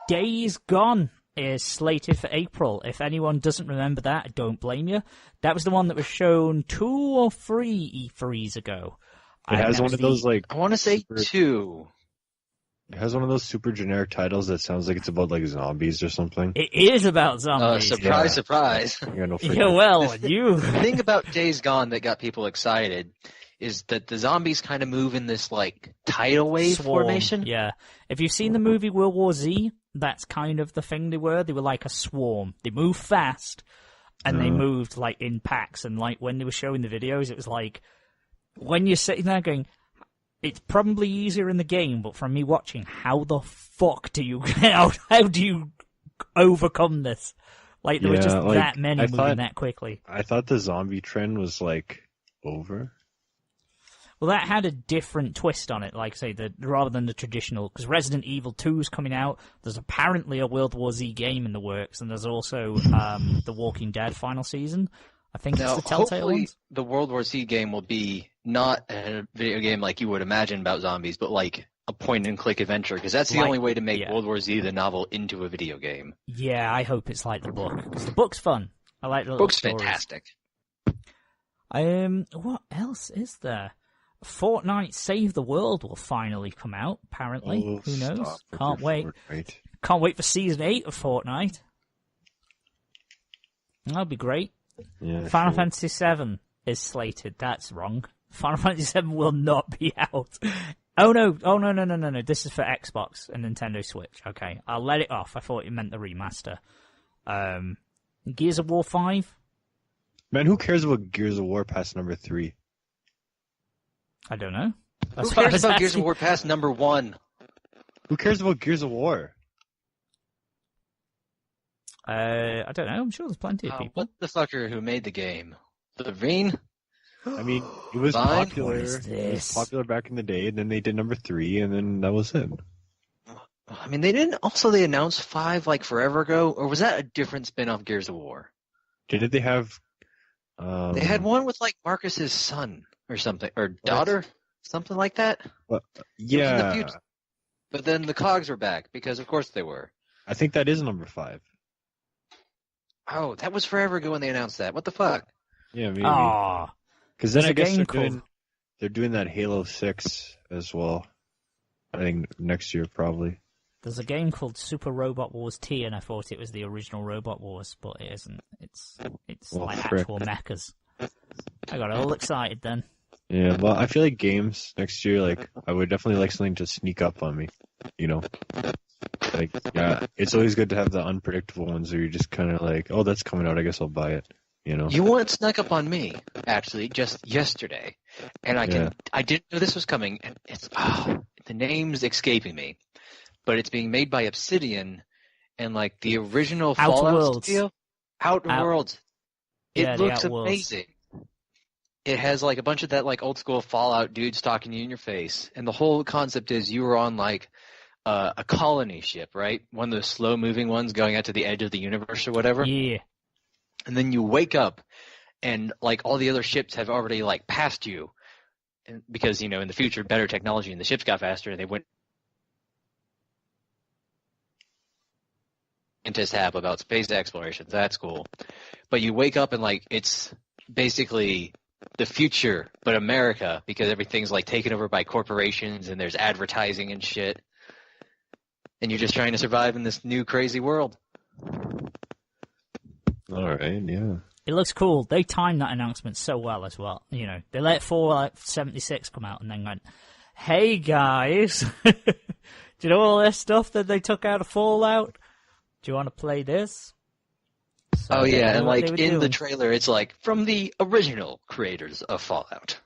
Days Gone is slated for April. If anyone doesn't remember that, I don't blame you. That was the one that was shown 2 or 3 E3s ago. It has that one was of those like. I want to say super- 2. It has one of those super generic titles that sounds like it's about like zombies or something. It is about zombies. Surprise, Yeah. surprise. Yeah, no Yeah, well, you. The thing about Days Gone that got people excited is that the zombies kind of move in this like tidal wave Swarm, formation. Yeah. If you've seen the movie World War Z, that's kind of the thing they were. They were like a swarm. They moved fast, and they moved like in packs. And like when they were showing the videos, it was like when you're sitting there going, it's probably easier in the game, but from me watching, how the fuck do you how do you overcome this? Like there were just Yeah, like, that many I moving thought- that quickly. I thought the zombie trend was like over. Well, that had a different twist on it, like I say, rather than the traditional, because Resident Evil 2 is coming out, there's apparently a World War Z game in the works, and there's also The Walking Dead final season. I think Now, it's the Telltale hopefully, ones. the World War Z game will be not a video game like you would imagine about zombies, but like a point-and-click adventure, because that's the Like- only way to make yeah. World War Z the novel into a video game. Yeah, I hope it's like the book, because the book's fun. I like the little Book's stories. fantastic. What else is there? Fortnite Save the World will finally come out, apparently. Oh, Who knows? stop with Can't your wait. Fortnite. Can't wait for Season 8 of Fortnite. That'll be great. Yeah, Final sure. Fantasy VII. is slated. That's wrong. Final Fantasy VII will not be out. Oh no! No! This is for Xbox and Nintendo Switch. Okay, I'll let it off. I thought it meant the remaster. Gears of War 5? Man, who cares about Gears of War past number 3? I don't know. Who cares about Gears of War past number 1? Who cares about Gears of War? I don't know. I'm sure there's plenty of people. What the fucker who made the game? Levine? I mean, it was Fine. popular. What is It was this? popular back in the day, and then they did number 3, and then that was it. I mean, they announced 5 like forever ago, or was that a different spin-off Gears of War? Did they have? They had one with like Marcus's son or something, or daughter, something like that. What? It was in the Yeah, future. But then the cogs were back because, of course, they were. I think that is number 5. Oh, that was forever ago when they announced that. What the fuck? Yeah, maybe. Ah, Because then there's I a guess game they're doing that Halo 6 as well. I think next year probably. there's a game called Super Robot Wars T, and I thought it was the original Robot Wars, but it isn't. It's Well, like frick. actual mechas. I got all excited then. Yeah, well, I feel like games next year, like, I would definitely like something to sneak up on me, you know? Like, yeah, it's always good to have the unpredictable ones where you're just kind of like, oh, that's coming out, I guess I'll buy it, you know? You once snuck up on me, actually, just yesterday, and I didn't know this was coming, and it's the name's escaping me, but it's being made by Obsidian, and like the original Outer Fallout Worlds. studio, Outer Worlds. It Yeah, the looks Outer Worlds. amazing. It has like a bunch of that like old school Fallout dudes talking you in your face, and the whole concept is you were on like a colony ship, right? One of those slow moving ones going out to the edge of the universe or whatever. Yeah. And then you wake up, and like all the other ships have already like passed you, and because in the future better technology and the ships got faster, and they went. Scientists have about space exploration. That's cool, but you wake up and like it's basically the future, but America, because everything's like taken over by corporations and there's advertising and shit. And you're just trying to survive in this new crazy world. All right, yeah. It looks cool. They timed that announcement so well as well. They let Fallout 76 come out and then went, hey guys, do you know all this stuff that they took out of Fallout? Do you want to play this? So Oh they yeah, knew and what like they were in the doing. trailer, it's like from the original creators of Fallout.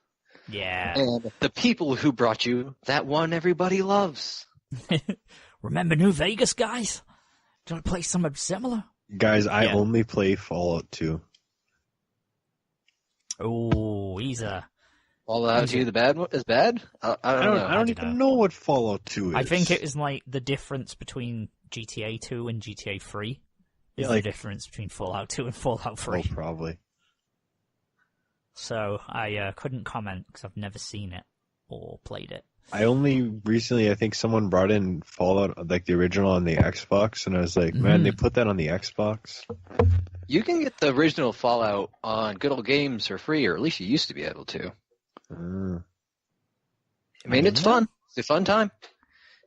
Yeah. And the people who brought you that one everybody loves. Remember New Vegas, guys? Do you want to play something similar? Guys, I Yeah. only play Fallout 2. Oh, he's a... Fallout 2, the bad one is bad? I don't know. I don't even know what Fallout 2 is. I think it is like the difference between GTA 2 and GTA 3 is Yeah, the like- difference between Fallout 2 and Fallout 3. Oh, probably. So I couldn't comment because I've never seen it or played it. I only recently, I think someone brought in Fallout, like the original on the Xbox, and I was like, man, they put that on the Xbox? You can get the original Fallout on Good Old Games for free, or at least you used to be able to. I mean, it's fun. It's a fun time.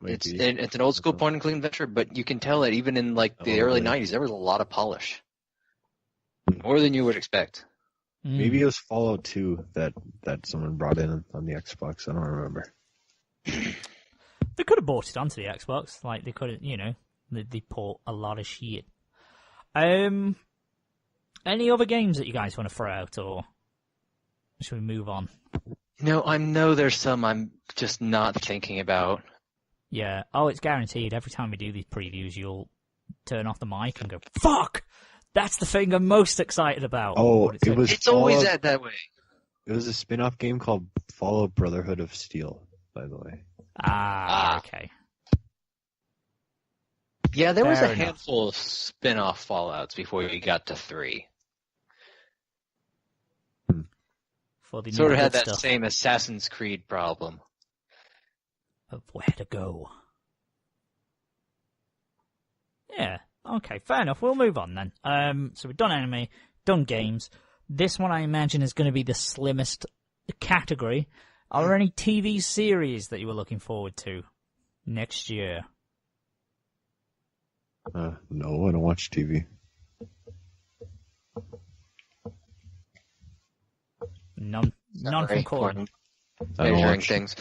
Might be. It's an old school point and click adventure, but you can tell that even in like the early really? 90s, there was a lot of polish. More than you would expect. Maybe it was Fallout 2 that someone brought in on the Xbox. I don't remember. They could have bought it onto the Xbox. Like, they could have, they port a lot of shit. Any other games that you guys want to throw out, or should we move on? I know there's some I'm just not thinking about. Yeah. Oh, it's guaranteed. Every time we do these previews, you'll turn off the mic and go, fuck! That's the thing I'm most excited about. Oh, What it was It's always Fallout- that way. It was a spin-off game called Fallout Brotherhood of Steel, by the way. Okay. Yeah, there was Fair a enough. handful of spin-off Fallouts before you got to 3. For the Sort of new had good that stuff same Assassin's Creed problem. of where to go. Yeah. Okay, fair enough. We'll move on then. So we've done anime, done games. This one I imagine is going to be the slimmest category. Are there any TV series that you were looking forward to next year? No, I don't watch TV. None from Coryn. Measuring things.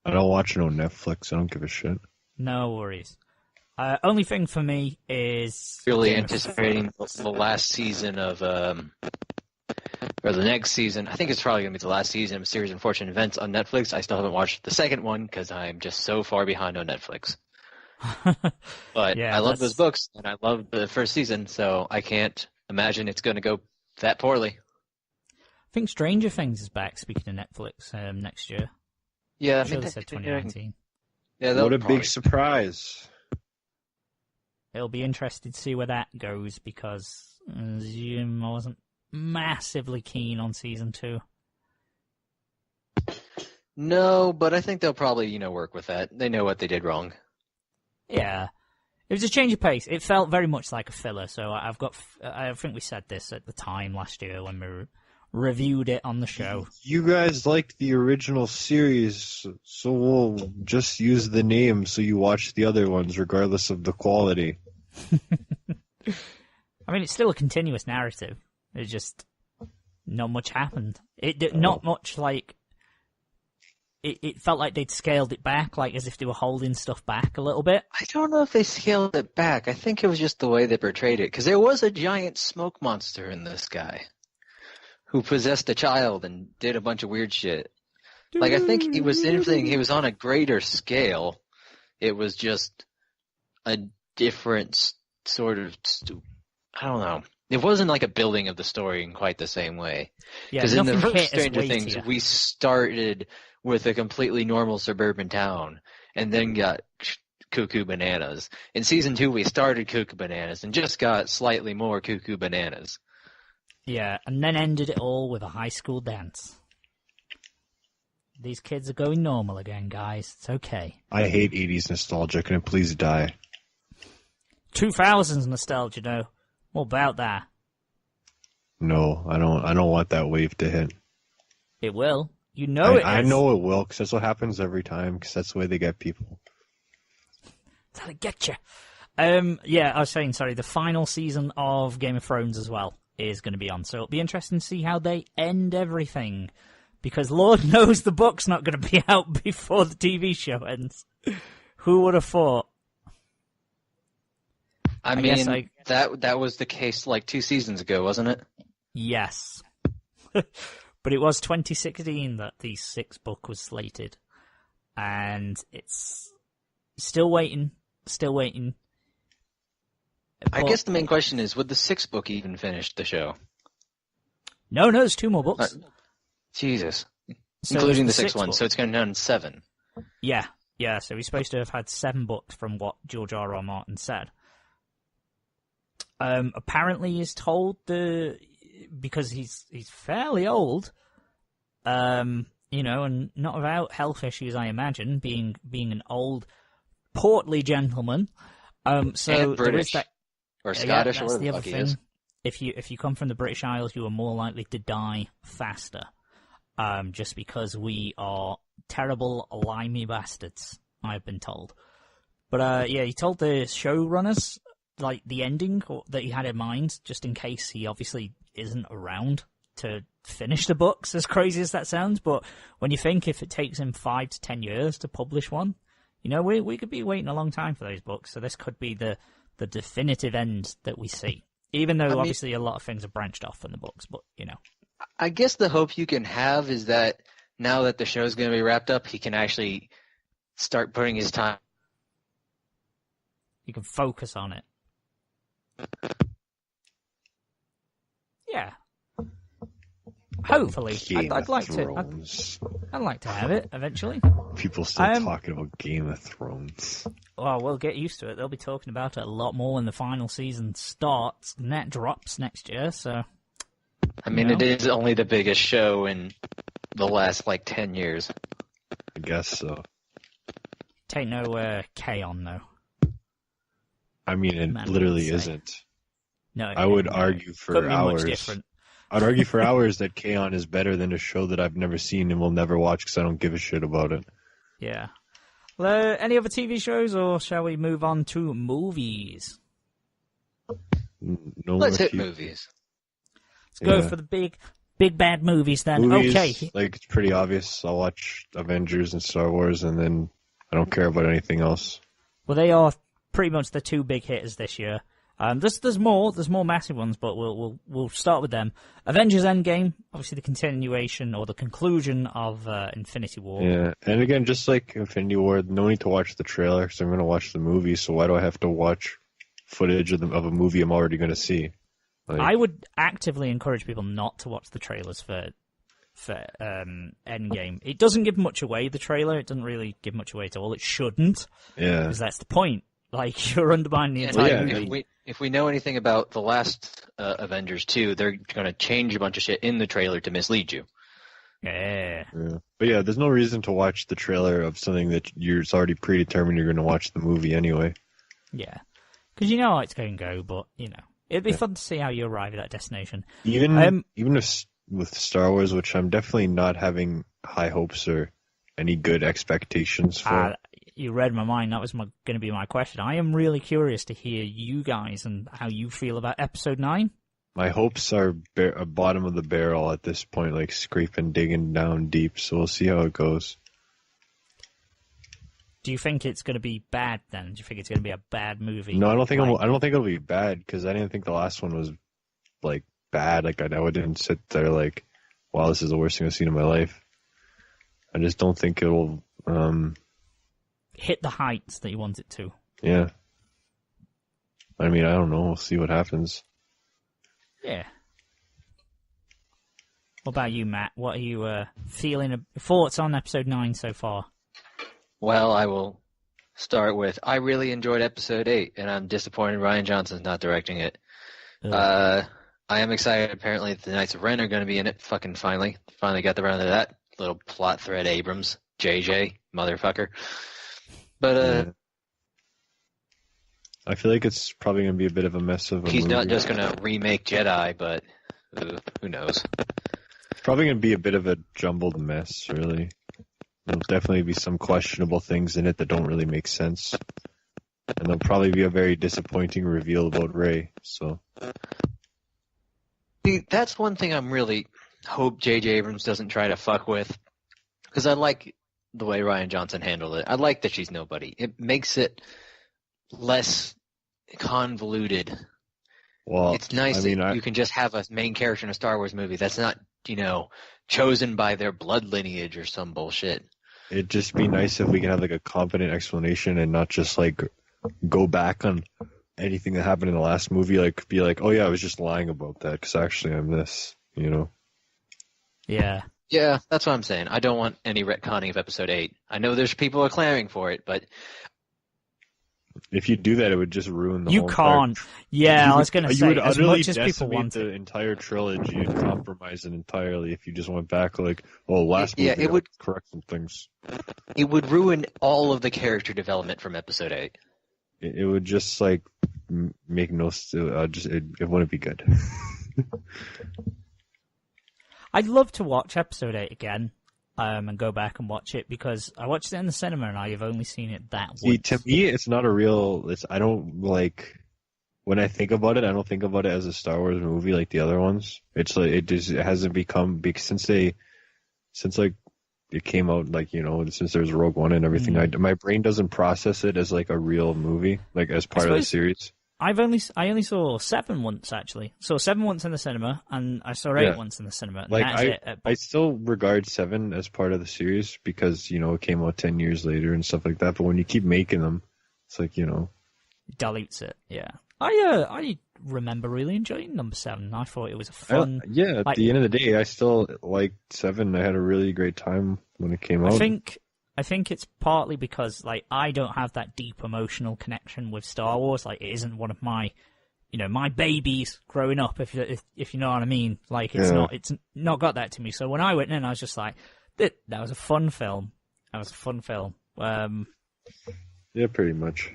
I don't watch it on Netflix. I don't give a shit. No worries. Only thing for me is Really anticipating the last season of, or the next season. I think it's probably going to be the last season of a series of Unfortunate Events on Netflix. I still haven't watched the second one because I'm just so far behind on Netflix. But Yeah, I love those books, and I love the first season, so I can't imagine it's going to go that poorly. I think Stranger Things is back, speaking of Netflix, next year. Yeah, I'm sure they said 2019. Yeah, What a big surprise. It'll be interesting to see where that goes, because I wasn't massively keen on season 2. No, but I think they'll probably, work with that. They know what they did wrong. Yeah. It was a change of pace. It felt very much like a filler, so I think we said this at the time last year when we reviewed it on the show. You guys liked the original series, so we'll just use the name so you watch the other ones regardless of the quality. I mean, it's still a continuous narrative. It's just not much happened. Not much like... It felt like they'd scaled it back, like as if they were holding stuff back a little bit. I don't know if they scaled it back. I think it was just the way they portrayed it, because there was a giant smoke monster in the sky who possessed a child and did a bunch of weird shit. Like, I think it was anything. He was on a greater scale. It was just a different sort of... I don't know. It wasn't like a building of the story in quite the same way. Yeah, Because in the nothing first hit as Stranger Things, weightier. we started with a completely normal suburban town and then got cuckoo bananas. In season 2, we started cuckoo bananas and just got slightly more cuckoo bananas. Yeah, and then ended it all with a high school dance. These kids are going normal again, guys. It's okay. I hate 80s nostalgia. Can it please die? 2000s nostalgia, though. What about that? No, I don't want that wave to hit. It will. You know it is. I know it will, because that's what happens every time, because that's the way they get people. That's how they get you. Yeah, I was saying, sorry, the final season of Game of Thrones as well is going to be on, so it'll be interesting to see how they end everything, because Lord knows the book's not going to be out before the TV show ends. Who would have thought? I mean, that was the case like 2 seasons ago, wasn't it? Yes. But it was 2016 that the 6th book was slated. And it's still waiting. I guess the main question is, would the 6th book even finish the show? No, there's 2 more books. Jesus. So Including the it's the 6th one, book. so it's going to end 7. Yeah, so he's supposed to have had 7 books from what George R.R. Martin said. Apparently he's told because he's fairly old, and not without health issues, I imagine, being an old, portly gentleman. So and British, there is that, or Scottish, that's or the other he thing. is. If you come from the British Isles, you are more likely to die faster, just because we are terrible, limey bastards, I've been told. But he told the showrunners like the ending that he had in mind, just in case he obviously isn't around to finish the books, as crazy as that sounds. But when you think if it takes him 5 to 10 years to publish one, we could be waiting a long time for those books. So this could be the definitive end that we see. Even though obviously a lot of things are branched off from the books, but I guess the hope you can have is that now that the show's going to be wrapped up, he can actually start putting his time. You can focus on it. Yeah. Hopefully, I'd like to have it eventually. People still talking about Game of Thrones. Well, we'll get used to it. They'll be talking about it a lot more when the final season starts. And that drops next year, so... I mean, it is only the biggest show in the last, 10 years. I guess so. Take no K on, though. I mean, it literally isn't. No, I would argue for hours. I'd argue for hours that K-On! Is better than a show that I've never seen and will never watch because I don't give a shit about it. Yeah. Well, any other TV shows, or shall we move on to movies? No, Let's hit movies. Let's go for the Big bad movies then. Movies, Okay. like, it's pretty obvious. I'll watch Avengers and Star Wars, and then I don't care about anything else. Well, they are pretty much the two big hitters this year. There's more massive ones, but we'll start with them. Avengers Endgame, obviously the continuation or the conclusion of Infinity War. Yeah, and again, just like Infinity War, no need to watch the trailer because I'm going to watch the movie. So why do I have to watch footage of a movie I'm already going to see? Like, I would actively encourage people not to watch the trailers for Endgame. It doesn't give much away. The trailer, it doesn't really give much away at all. It shouldn't, yeah, because that's the point. Like, you're undermining the entire movie. If we know anything about the last Avengers 2, they're going to change a bunch of shit in the trailer to mislead you. Yeah. But yeah, there's no reason to watch the trailer of something that it's already predetermined you're going to watch the movie anyway. Yeah. Because you know how it's going to go, but, you know, it'd be fun to see how you arrive at that destination. Even if, with Star Wars, which I'm definitely not having high hopes or any good expectations for. You read my mind. That was going to be my question. I am really curious to hear you guys and how you feel about Episode 9. My hopes are bottom of the barrel at this point, like scraping, digging down deep. So we'll see how it goes. Do you think it's going to be bad then? Do you think it's going to be a bad movie? No, I don't think it'll be bad because I didn't think the last one was like bad. Like I didn't sit there like, wow, this is the worst thing I've seen in my life. I just don't think it'll hit the heights that you want it to. Yeah. I mean, I don't know. We'll see what happens. Yeah. What about you, Matt? What are you feeling? Thoughts on Episode 9 so far? Well, I will start with, I really enjoyed Episode 8, and I'm disappointed Rian Johnson's not directing it. I am excited, apparently, that the Knights of Ren are going to be in it, fucking finally. Finally got the round of that. Little plot thread, Abrams. JJ, motherfucker. But, I feel like it's probably going to be a bit of a mess of a he's movie. not just going to remake Jedi, but who knows? It's probably going to be a bit of a jumbled mess, really. There'll definitely be some questionable things in it that don't really make sense. And there'll probably be a very disappointing reveal about Rey, so. See, that's one thing I'm really hope J.J. Abrams doesn't try to fuck with. Because I like the way Rian Johnson handled it. I like that she's nobody. It makes it less convoluted. Well, it's nice that you can just have a main character in a Star Wars movie that's not, chosen by their blood lineage or some bullshit. It'd just be nice if we can have like a competent explanation and not just like go back on anything that happened in the last movie. Like be like, oh yeah, I was just lying about that because actually I'm this, Yeah. Yeah, that's what I'm saying. I don't want any retconning of Episode 8. I know there's people are clamoring for it, but if you do that, it would just ruin the you whole can't. entire... Yeah, I was going to say, would as utterly much as people want the it. entire trilogy and compromise it entirely if you just went back like, oh, last movie, it would correct some things. It would ruin all of the character development from Episode 8. It would just like make no. It wouldn't be good. I'd love to watch Episode 8 again and go back and watch it because I watched it in the cinema and I have only seen it that once. See, to me, it's not a real. I don't like when I think about it. I don't think about it as a Star Wars movie like the other ones. It's like it hasn't become since it came out since there's Rogue One and everything. My brain doesn't process it as like a real movie, like as part of the series. I only saw 7 once actually. Saw 7 once in the cinema, and I saw 8 once in the cinema. And like I still regard 7 as part of the series because it came out 10 years later and stuff like that. But when you keep making them, it's like dilutes it. Yeah, I remember really enjoying number 7. I thought it was a fun. At the end of the day, I still liked 7. I had a really great time when it came out. I think it's partly because I don't have that deep emotional connection with Star Wars. Like it isn't one of my, my babies growing up. If you know what I mean. Like it's not got that to me. So when I went in, I was just like, that was a fun film. That was a fun film. Yeah, pretty much.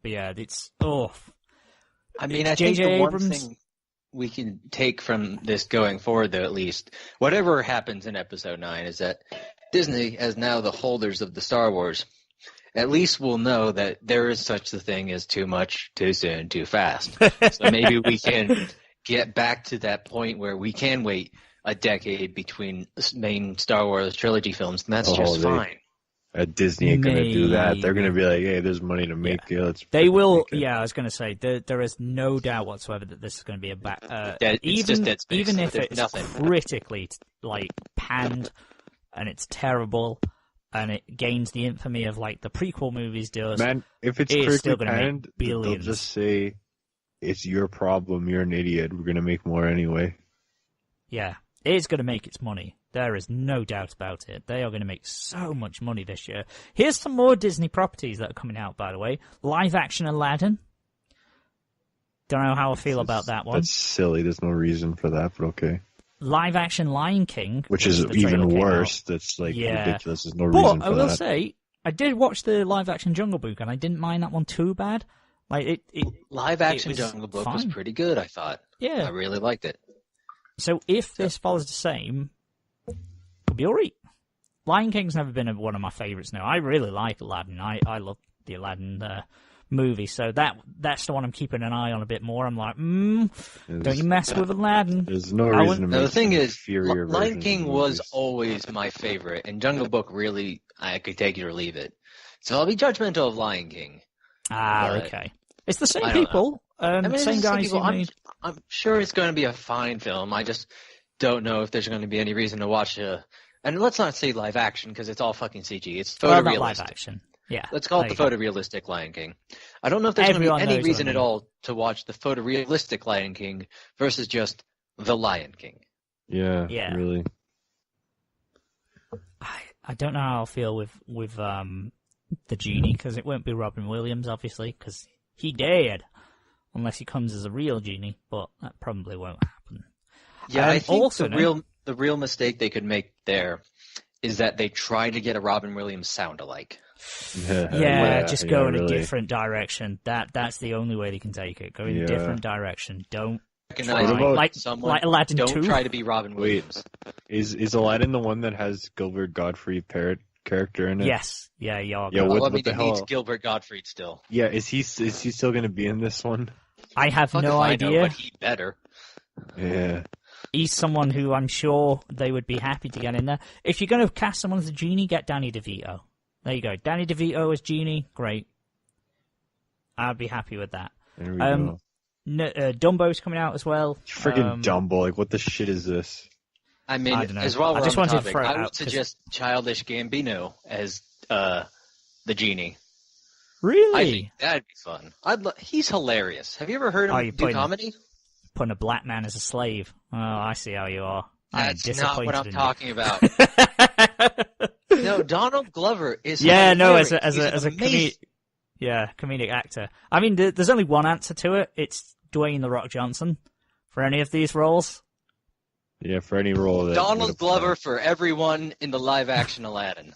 But yeah, it's I mean, I think the one thing we can take from this going forward, though, at least, whatever happens in Episode 9 is that Disney, as now the holders of the Star Wars, at least will know that there is such a thing as too much, too soon, too fast. So maybe we can get back to that point where we can wait a decade between main Star Wars trilogy films, and that's just they- fine. Disney ain't gonna do that. They're Maybe. gonna be like, hey, there's money to make. Yeah, let's They freaking will. make it. Yeah, I was going to say there is no doubt whatsoever that this is going to be a back. It's just Dead Space. Even if There's it's nothing. critically like panned and it's terrible and it gains the infamy of like the prequel movies does. Man, if it's It is critically still gonna make panned, they'll billions. just say it's your problem. You're an idiot. We're gonna make more anyway. Yeah, it is going to make its money. There is no doubt about it. They are going to make so much money this year. Here's some more Disney properties that are coming out, by the way. Live action Aladdin. Don't know how I feel about that one. That's silly. There's no reason for that, but okay. Live action Lion King. Which is the trailer even came worse. out. That's like Yeah. ridiculous. There's no reason But for I will that. say, I did watch the live action Jungle Book and I didn't mind that one too bad. Like it Live action was Jungle Book was fine. pretty good, I thought. I yeah. really liked it. So if this follows the same, it'll be alright. Lion King's never been one of my favourites now. I really like Aladdin. I love the Aladdin movie, so that's the one I'm keeping an eye on a bit more. I'm like, don't you mess with Aladdin. There's no I reason would- to No, make the thing an is, inferior Lion version King of was movies. always my favorite, and Jungle Book really, I could take it or leave it. So I'll be judgmental of Lion King. But Okay. It's the same I don't people, I mean, it's same just some guys people- who made... I'm sure it's going to be a fine film. I just don't know if there's going to be any reason to watch and let's not say live action because it's all fucking CG. It's Well, not live photorealistic. action. Yeah. Let's call it there the you go. photorealistic Lion King. I don't know if there's going to Everyone be any knows what reason I at mean. all to watch the photorealistic Lion King versus just the Lion King. Yeah, Yeah. really. I don't know how I'll feel with the genie because it won't be Robin Williams, obviously, because he dead unless he comes as a real genie, but that probably won't happen. Yeah, I think also, the real mistake they could make there is that they try to get a Robin Williams sound alike. Yeah, just go in a really. different direction. That's the only way they can take it. Go in a Yeah. different direction. Don't Recognize What about- like someone. Aladdin Don't 2. try to be Robin Williams. Is Aladdin the one that has Gilbert Gottfried parrot character in it? Yes, yeah, Yargo. Yeah, what- Well, I mean, the it needs hell? Gilbert Gottfried still. Yeah, is he still going to be in this one? I have Fuck no if I idea. know, but he better. Yeah. He's someone who I'm sure they would be happy to get in there. If you're going to cast someone as a genie, get Danny DeVito. There you go. Danny DeVito as genie, great. I'd be happy with that. There we go. Dumbo's coming out as well. Freaking Dumbo! Like, what the shit is this? I mean, I don't know. as well, I we're just on the wanted to topic, throw it I out would 'cause- suggest Childish Gambino as the genie. Really? I think that'd be fun. He's hilarious. Have you ever heard Oh, him you're do putting- comedy? Putting a black man as a slave. Oh, I see how you are. I am That's not disappointed what I'm in talking about. you. No, Donald Glover is Yeah, no, hilarious. as He's a amazing. comedic actor. I mean, there's only one answer to it. It's Dwayne the Rock Johnson for any of these roles. Yeah, for any role that Donald Glover for everyone in the live action Aladdin.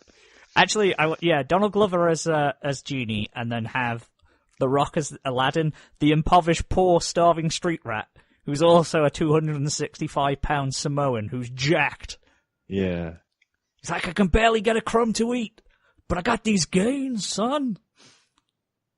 Actually, Donald Glover as genie, and then have the Rock as Aladdin, the impoverished, poor, starving street rat, who's also a 265-pound Samoan who's jacked. Yeah. He's like, I can barely get a crumb to eat, but I got these gains, son.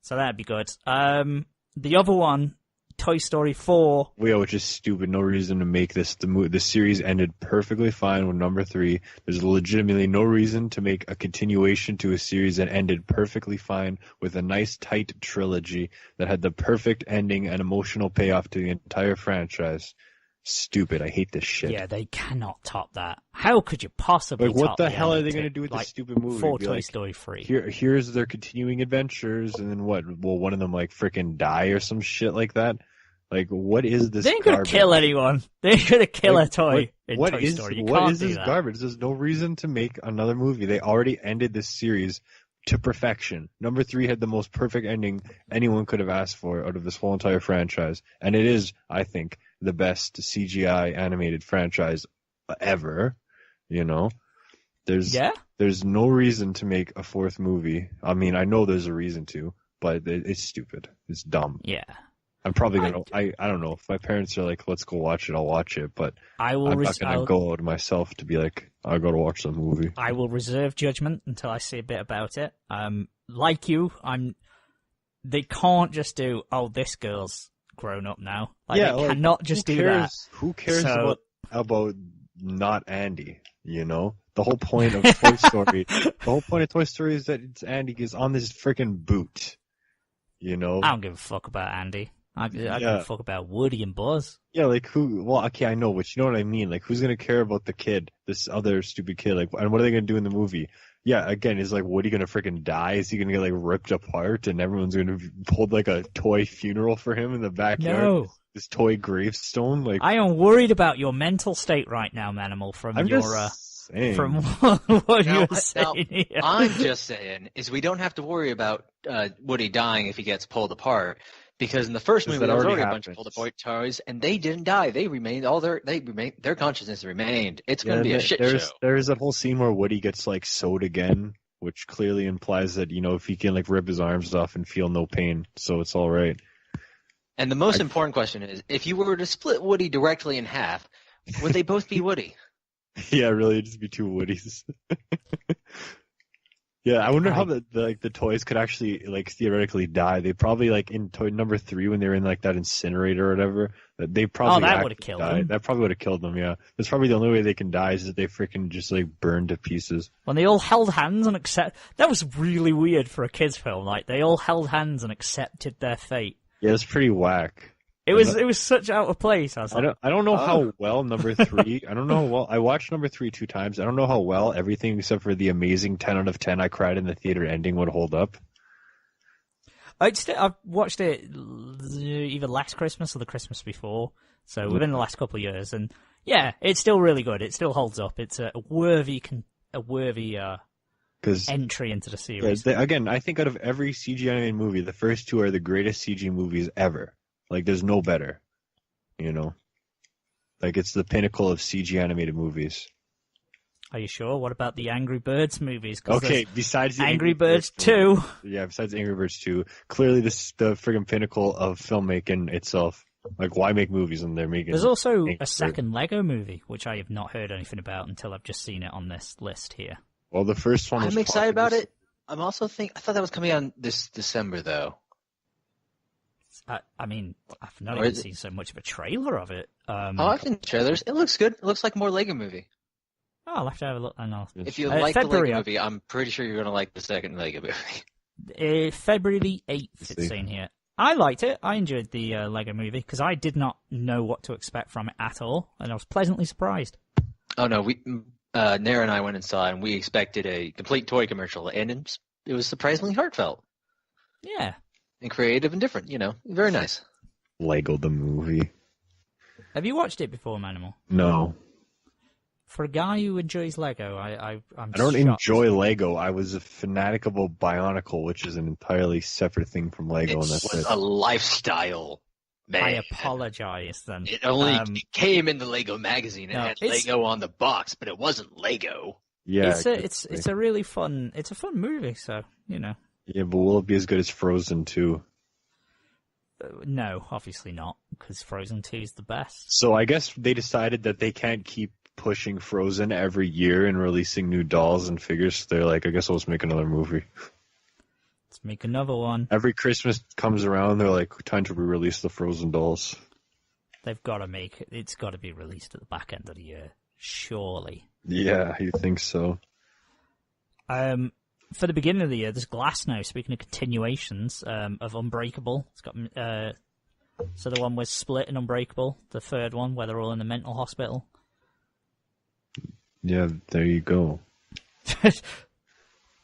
So that'd be good. The other one, Toy Story 4. Yeah, which is stupid. No reason to make this. The series ended perfectly fine with number 3. There's legitimately no reason to make a continuation to a series that ended perfectly fine with a nice, tight trilogy that had the perfect ending and emotional payoff to the entire franchise. Stupid. I hate this shit. Yeah, they cannot top that. How could you possibly Like, what top the hell are ending they going to to, do with like, this stupid movie? for Be Toy like, Story 3? Here's their continuing adventures, and then what? Will one of them, like, frickin' die or some shit like that? Like, what is this They ain't gonna garbage? kill anyone. They ain't gonna kill Like, a toy in what Toy is Story. You what can't is do this that. garbage? There's no reason to make another movie. They already ended this series to perfection. Number 3 had the most perfect ending anyone could have asked for out of this whole entire franchise, and it is, I think, the best CGI animated franchise ever. You know, there's no reason to make a 4th movie. I mean, I know there's a reason to, but it's stupid. It's dumb. Yeah. I'm probably gonna. I don't know if my parents are like, "Let's go watch it." I'll watch it, but I will. I'm not gonna go out myself to be like, "I gotta watch the movie." I will reserve judgment until I see a bit about it. Like you, They can't just do. Oh, this girl's grown up now. Like, they cannot just do that. Who cares So- about not Andy. You know, the whole point of Toy Story, is that it's Andy is on this freaking boot. You know, I don't give a fuck about Andy. I give a fuck about Woody and Buzz. Yeah, like who? Well, okay, I know, but you know what I mean. Like, who's gonna care about the kid, this other stupid kid? Like, and what are they gonna do in the movie? Yeah, again, is like Woody gonna freaking die? Is he gonna get like ripped apart, and everyone's gonna hold like a toy funeral for him in the backyard? No. This toy gravestone. Like, I am worried about your mental state right now, Manimal. From I'm your just saying. from what you're saying here. I'm just saying is we don't have to worry about Woody dying if he gets pulled apart. Because in the first movie, there was already a bunch of pulled apart toys, and they didn't die. They remained their consciousness remained. It's going to be a shit show. There's that whole scene where Woody gets like sewed again, which clearly implies that, you know, if he can like rip his arms off and feel no pain, so it's all right. And the most important question is, if you were to split Woody directly in half, would they both be Woody? Yeah, really, it'd just be two Woodies. Yeah, I wonder how the toys could actually like theoretically die. They probably like in toy number 3 when they were in like that incinerator or whatever. They probably that would have killed them. That probably would have killed them. Yeah, that's probably the only way they can die is that they freaking just like burn to pieces. When they all held hands and that was really weird for a kids' film. Like they all held hands and accepted their fate. Yeah, it's pretty whack. It was such out of place. I was like, I don't know how well number 3. I don't know how well I watched number 3 2 times. I don't know how well everything except for the amazing 10 out of 10 I cried in the theater ending would hold up. I've watched it either last Christmas or the Christmas before, so within the last couple of years, and yeah, it's still really good. It still holds up. It's a worthy entry into the series. Yeah, again, I think out of every CG animated movie, the first 2 are the greatest CG movies ever. Like, there's no better, you know? Like, it's the pinnacle of CG animated movies. Are you sure? What about the Angry Birds movies? Okay, besides the Angry Birds 2. Yeah, besides Angry Birds 2. Clearly, this is the friggin' pinnacle of filmmaking itself. Like, why make movies when they're making... There's also a second Lego movie, which I have not heard anything about until I've just seen it on this list here. Well, the first one was... I'm excited about it. I thought that was coming out this December, though. I mean, I've not even seen so much of a trailer of it. I've seen trailers. It looks good. It looks like more Lego movie. Oh, I'll have to have a look. I know. If you like the Lego movie, I'm pretty sure you're going to like the second Lego movie. February the 8th, it's saying here. I liked it. I enjoyed the Lego movie because I did not know what to expect from it at all, and I was pleasantly surprised. Oh, no. Nara and I went and saw it, and we expected a complete toy commercial, and it was surprisingly heartfelt. Yeah. And creative and different, you know. Very nice. Lego the movie. Have you watched it before, Manimal? No. For a guy who enjoys Lego, I'm I don't shocked. enjoy Lego. I was a fanatic of Bionicle, which is an entirely separate thing from Lego. It and that's was a lifestyle, man. I apologize, then. It only came in the Lego magazine. It had Lego on the box, but it wasn't Lego. Yeah, it's a really fun. It's a fun movie, so you know. Yeah, but will it be as good as Frozen 2? No, obviously not, because Frozen 2 is the best. So I guess they decided that they can't keep pushing Frozen every year and releasing new dolls and figures. So they're like, I guess I'll just make another movie. Let's make another one. Every Christmas comes around, they're like, time to re-release the Frozen dolls. They've got to make it. It's got to be released at the back end of the year, surely. Yeah, you think so? For the beginning of the year, there's Glass now. Speaking of continuations of Unbreakable, it's got so the one with Split and Unbreakable, the third one where they're all in the mental hospital. Yeah, there you go.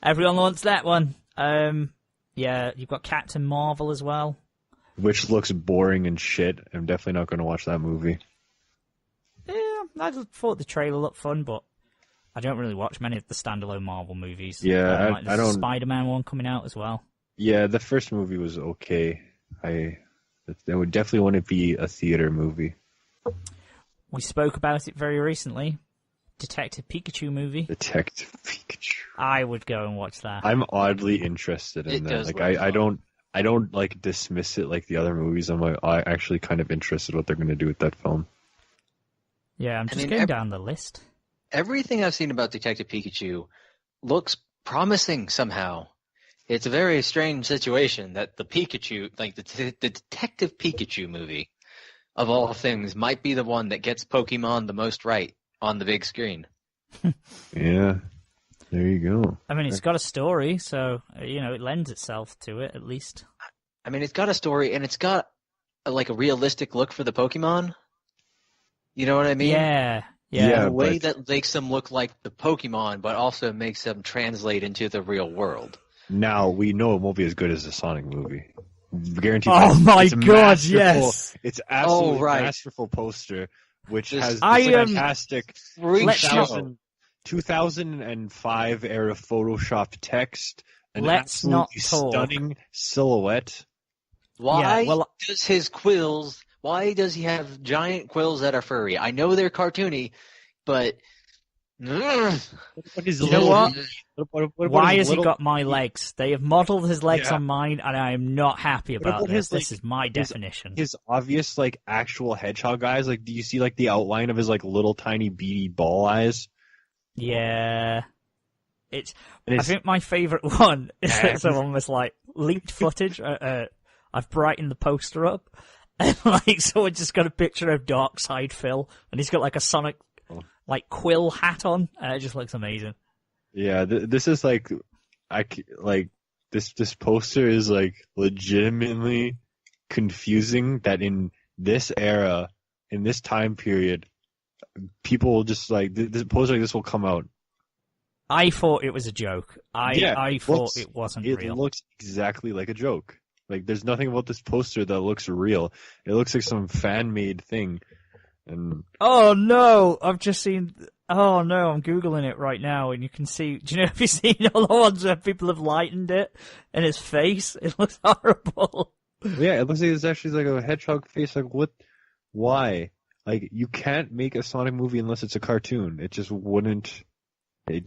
Everyone wants that one. Yeah, you've got Captain Marvel as well, which looks boring and shit. I'm definitely not going to watch that movie. Yeah, I just thought the trailer looked fun, but I don't really watch many of the standalone Marvel movies. Yeah, I don't. Spider-Man one coming out as well. Yeah, the first movie was okay. I would definitely want to be a theater movie. We spoke about it very recently. Detective Pikachu movie. Detective Pikachu. I would go and watch that. I'm oddly interested in that. Like I don't like dismiss it like the other movies. I'm actually kind of interested what they're going to do with that film. Yeah, I'm just going down the list. Everything I've seen about Detective Pikachu looks promising somehow. It's a very strange situation that the Pikachu, like the Detective Pikachu movie, of all things, might be the one that gets Pokemon the most right on the big screen. Yeah, there you go. I mean, it's got a story, so it lends itself to it at least. I mean, it's got a story, and it's got a realistic look for the Pokemon. You know what I mean? Yeah. Yeah, In a way but- that makes them look like the Pokemon, but also makes them translate into the real world. Now we know it won't be as good as the Sonic movie. Guaranteed. Oh my It's a God, masterful- yes. It's absolutely right. masterful poster, which This- has this I am- fantastic Freak Let's not- 2005 era Photoshop text, an Let's not absolutely talk. stunning silhouette. Why Yeah, well- does his quills? Why does he have giant quills that are furry? I know they're cartoony, but What is You know little- what? what Why is has he little- got my legs? They have modelled his legs Yeah. on mine, and I am not happy about about this. his, This is my definition. His obvious actual hedgehog eyes? Do you see the outline of his little tiny beady ball eyes? Yeah. And I it's- think my favourite one is Yeah. it's almost leaked footage. I've brightened the poster up, and someone just got a picture of Darkside Phil, and he's got a Sonic quill hat on, and it just looks amazing. Yeah, this is this poster is legitimately confusing that in this era, in this time period, people will just this poster like this will come out. I thought it was a joke. I thought looks- it wasn't It real. looks exactly like a joke. There's nothing about this poster that looks real. It looks like some fan-made thing. And Oh no! I've just seen. Oh no! I'm googling it right now, and you can see. Do you know? Have you seen all the ones where people have lightened it in his face? It looks horrible. yeah, it looks like it's actually a hedgehog face. What? Why? You can't make a Sonic movie unless it's a cartoon. It just wouldn't.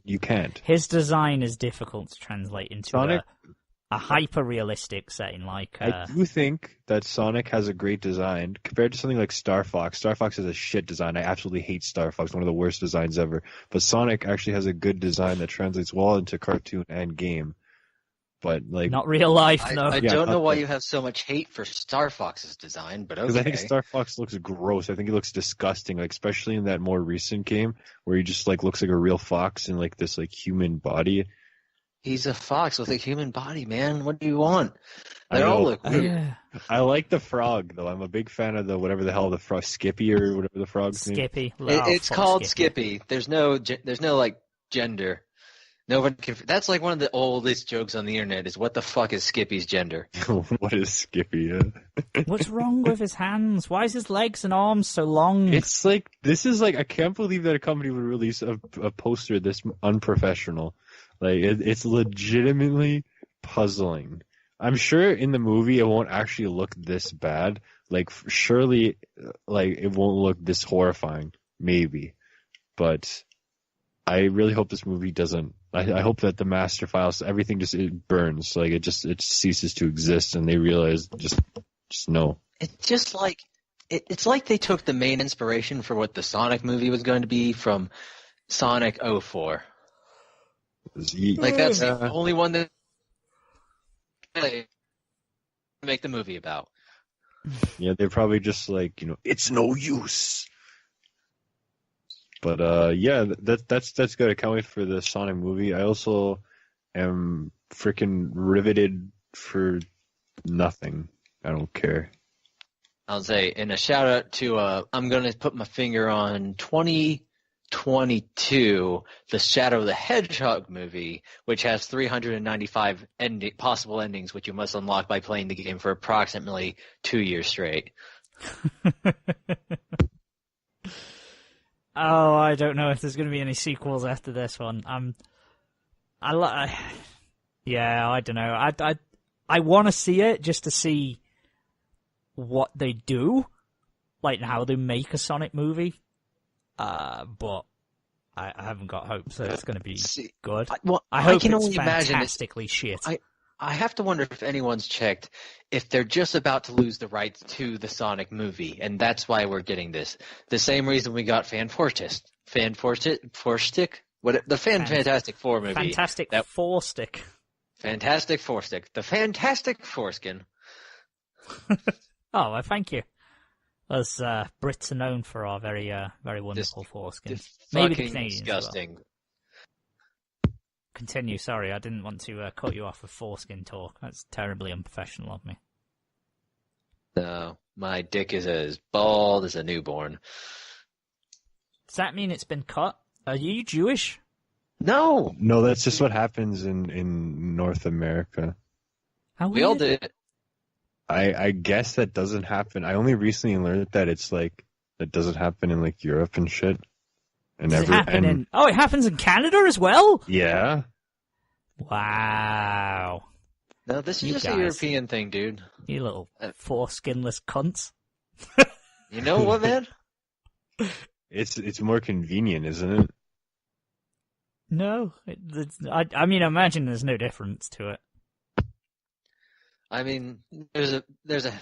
You can't. His design is difficult to translate into Sonic- a hyper-realistic setting. I do think that Sonic has a great design compared to something like Star Fox. Star Fox has a shit design. I absolutely hate Star Fox, one of the worst designs ever. But Sonic actually has a good design that translates well into cartoon and game. But not real life. I, No. I Yeah, don't know not why that. you have so much hate for Star Fox's design, but because okay. I think Star Fox looks gross. I think he looks disgusting, especially in that more recent game where he just looks like a real fox in this human body. He's a fox with a human body, man. What do you want? I They all know. look weird. Yeah. I like the frog though. I'm a big fan of the whatever the hell the frog Skippy or whatever the frog's name. Skippy. It's called Skippy. There's no gender. No one can. That's one of the oldest jokes on the internet. Is what the fuck is Skippy's gender? What is Skippy? What's wrong with his hands? Why is his legs and arms so long? It's this is I can't believe that a company would release a poster this unprofessional. It's legitimately puzzling. I'm sure in the movie it won't actually look this bad. Surely, it won't look this horrifying. Maybe, but I really hope this movie doesn't. I hope that the master files, everything it burns. It ceases to exist, and they realize just no. It's just it's like they took the main inspiration for what the Sonic movie was going to be from Sonic 04. That's the only one that they make the movie about. Yeah, they're probably just it's no use. But yeah, that's good. I can't wait for the Sonic movie. I also am freaking riveted for nothing. I don't care. I'll say, and a shout out to I'm gonna put my finger on 2022, the Shadow of the Hedgehog movie, which has 395 possible endings, which you must unlock by playing the game for approximately 2 years straight. Oh, I don't know if there's going to be any sequels after this one. Yeah, I don't know. I want to see it just to see what they do, how they make a Sonic movie. But I haven't got hope, so it's going to be good. I hope can it's only imagine fantastically shit. I have to wonder if anyone's checked if they're just about to lose the rights to the Sonic movie, and that's why we're getting this. The same reason we got Fantastic Four movie. Fantastic Four-stick. Fantastic Four-stick. The Fantastic Foreskin. Oh, well, thank you. Us Brits are known for our very wonderful foreskin. It's Maybe the fucking Canadians as well. disgusting. Continue. Sorry, I didn't want to cut you off with foreskin talk. That's terribly unprofessional of me. No, my dick is as bald as a newborn. Does that mean it's been cut? Are you Jewish? No, No, that's just what happens in North America. How we all weird. did. I guess that doesn't happen. I only recently learned that it's like that doesn't happen in like Europe and shit. And Does it happen in? Oh, it happens in Canada as well. yeah. Wow, No, this is You just guys. a European thing, dude. you little foreskinless cunts. You know what, man? It's more convenient, isn't it? No, I mean, I imagine there's no difference to it. I mean, there's a.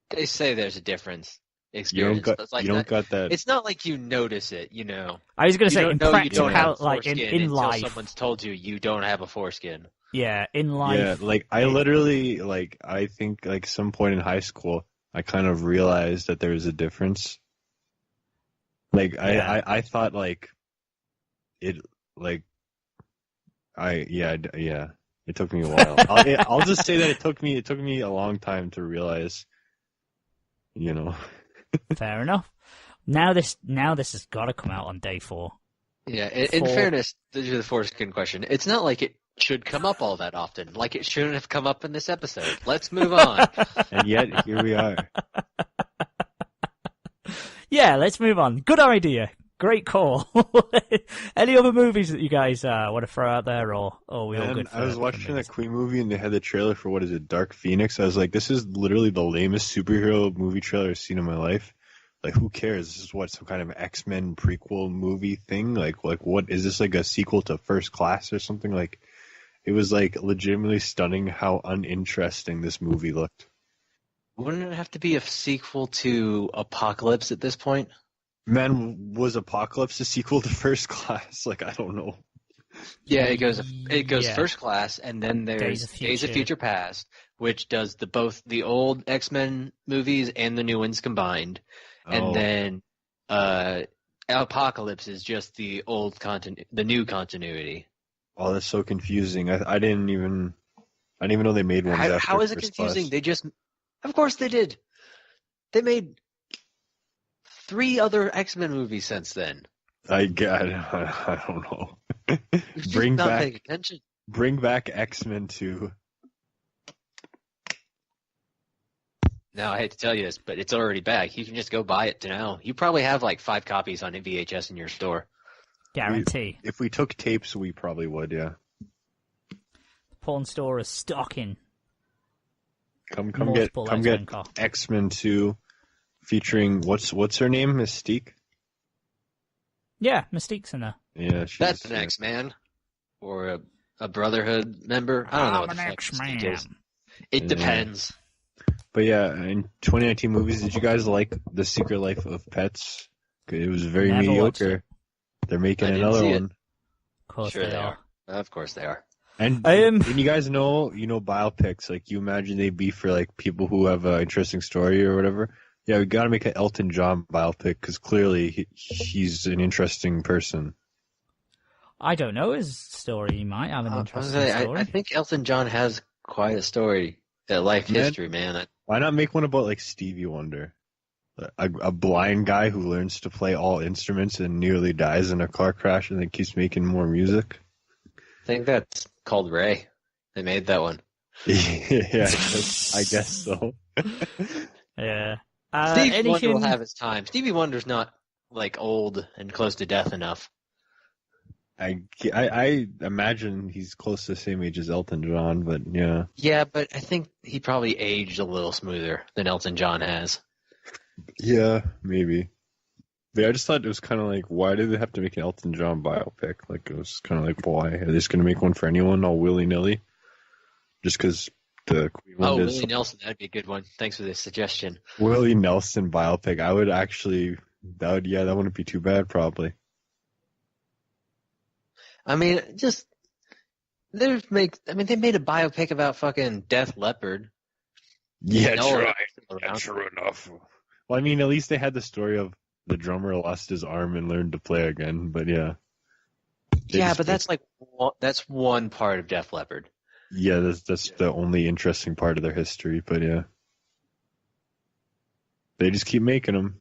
They say there's a difference. You Experience. don't got It's like you don't that- got that. It's not like you notice it, you know. I was going to You say don't in know you don't have practical, like in foreskin until life. someone's told you you don't have a foreskin. Yeah, in life. Yeah, like I literally like I think like some point in high school I kind of realized that there was a difference. Like Yeah. I thought like it like yeah. It took me a while. I'll just say that it took me a long time to realize, you know. Fair enough. Now this has got to come out on day 4. Yeah, in For- fairness to the foreskin question, it's not like it should come up all that often. Like it shouldn't have come up in this episode. Let's move on. And yet here we are. Yeah, let's move on. Good idea. Great call. Any other movies that you guys want to throw out there, or we all Man, good? For, I was for watching a movies? Queen movie and they had the trailer for what is it, Dark Phoenix. I was like, this is literally the lamest superhero movie trailer I've seen in my life. Like, who cares? This is what, some kind of X-Men prequel movie thing? Like what is this, like a sequel to First Class or something? Like, it was like legitimately stunning how uninteresting this movie looked. Wouldn't it have to be a sequel to Apocalypse at this point? Man, was Apocalypse a sequel to First Class? Like, I don't know. Yeah, it goes Yeah. First Class, and then there's Days of Future Past, which does both the old X-Men movies and the new ones combined, and Oh. then Apocalypse is just the new continuity. Oh, that's so confusing. I didn't even know they made one. How is it First confusing? Class. Of course they did. They made 3 other X-Men movies since then. I don't know. You're just Bring not back- paying attention. Bring back X-Men 2. Now, I hate to tell you this, but it's already back. You can just go buy it now. You probably have like 5 copies on VHS in your store. Guarantee. If we took tapes, we probably would, yeah. Porn store is stocking. Come Multiple get X-Men copies. X-Men 2 featuring what's her name? Mystique? Yeah, Mystique's in there. Yeah, she's That's an X-Man. Or a Brotherhood member. I don't know I'm what the an fuck X-Man. Mystique is. It Yeah. depends. But yeah, in 2019 movies, did you guys like The Secret Life of Pets? It was very Never watched mediocre. They're making I didn't another see it. one. Of course Sure they are. Of course they are. And you guys know, biopics, like you imagine they'd be for like people who have an interesting story or whatever. Yeah, we got to make an Elton John biopic because clearly he's an interesting person. I don't know his story. He might have an interesting story. I think Elton John has quite a story, life Man. history, man. Why not make one about like Stevie Wonder? A blind guy who learns to play all instruments and nearly dies in a car crash and then keeps making more music. I think that's called Ray. They made that one. Yeah, I guess so. Yeah. Stevie Wonder will anything- have his time. Stevie Wonder's not like old and close to death enough. I imagine he's close to the same age as Elton John, but yeah. Yeah, but I think he probably aged a little smoother than Elton John has. Yeah, maybe. But I just thought it was kind of like, why did they have to make an Elton John biopic? Like, it was kind of like, why? Are they just going to make one for anyone all willy-nilly? Just because the Queen one did Willie Nelson, that'd be a good one. Thanks for the suggestion. Willie Nelson biopic. I would actually, that wouldn't be too bad, probably. I mean, they made a biopic about fucking Death Leopard. Yeah, No, true. around. True enough. Well, I mean, at least they had the story of the drummer lost his arm and learned to play again. But yeah. Yeah, but that's that's one part of Def Leppard. Yeah, that's the only interesting part of their history. But yeah, they just keep making them.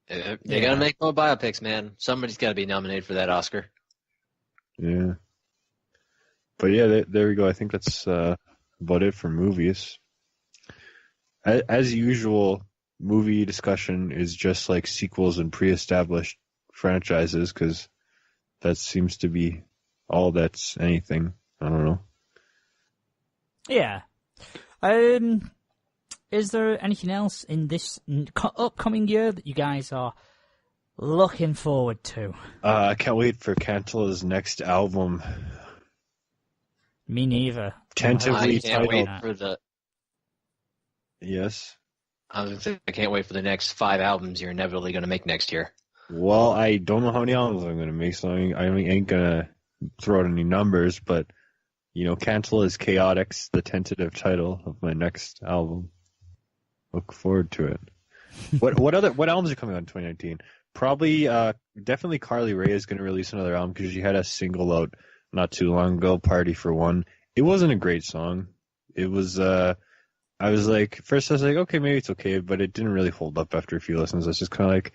They gotta make more biopics, man. Somebody's gotta be nominated for that Oscar. Yeah. But yeah, there we go. I think that's about it for movies. As usual, movie discussion is just like sequels and pre-established franchises, because that seems to be all that's anything. I don't know. Yeah. Is there anything else in this upcoming year that you guys are looking forward to? I can't wait for Cantola's next album. Me neither. Tentatively I can't wait titled. for the. Yes. I was gonna say, I can't wait for the next 5 albums you're inevitably gonna make next year. Well, I don't know how many albums I'm going to make, so I ain't going to throw out any numbers, but, Cantola's Chaotix, the tentative title of my next album. Look forward to it. What albums are coming out in 2019? Probably, definitely Carly Rae is going to release another album, because she had a single out not too long ago, Party for One. It wasn't a great song. It was, I was like, first I was like, okay, maybe it's okay, but it didn't really hold up after a few listens. I was just kind of like,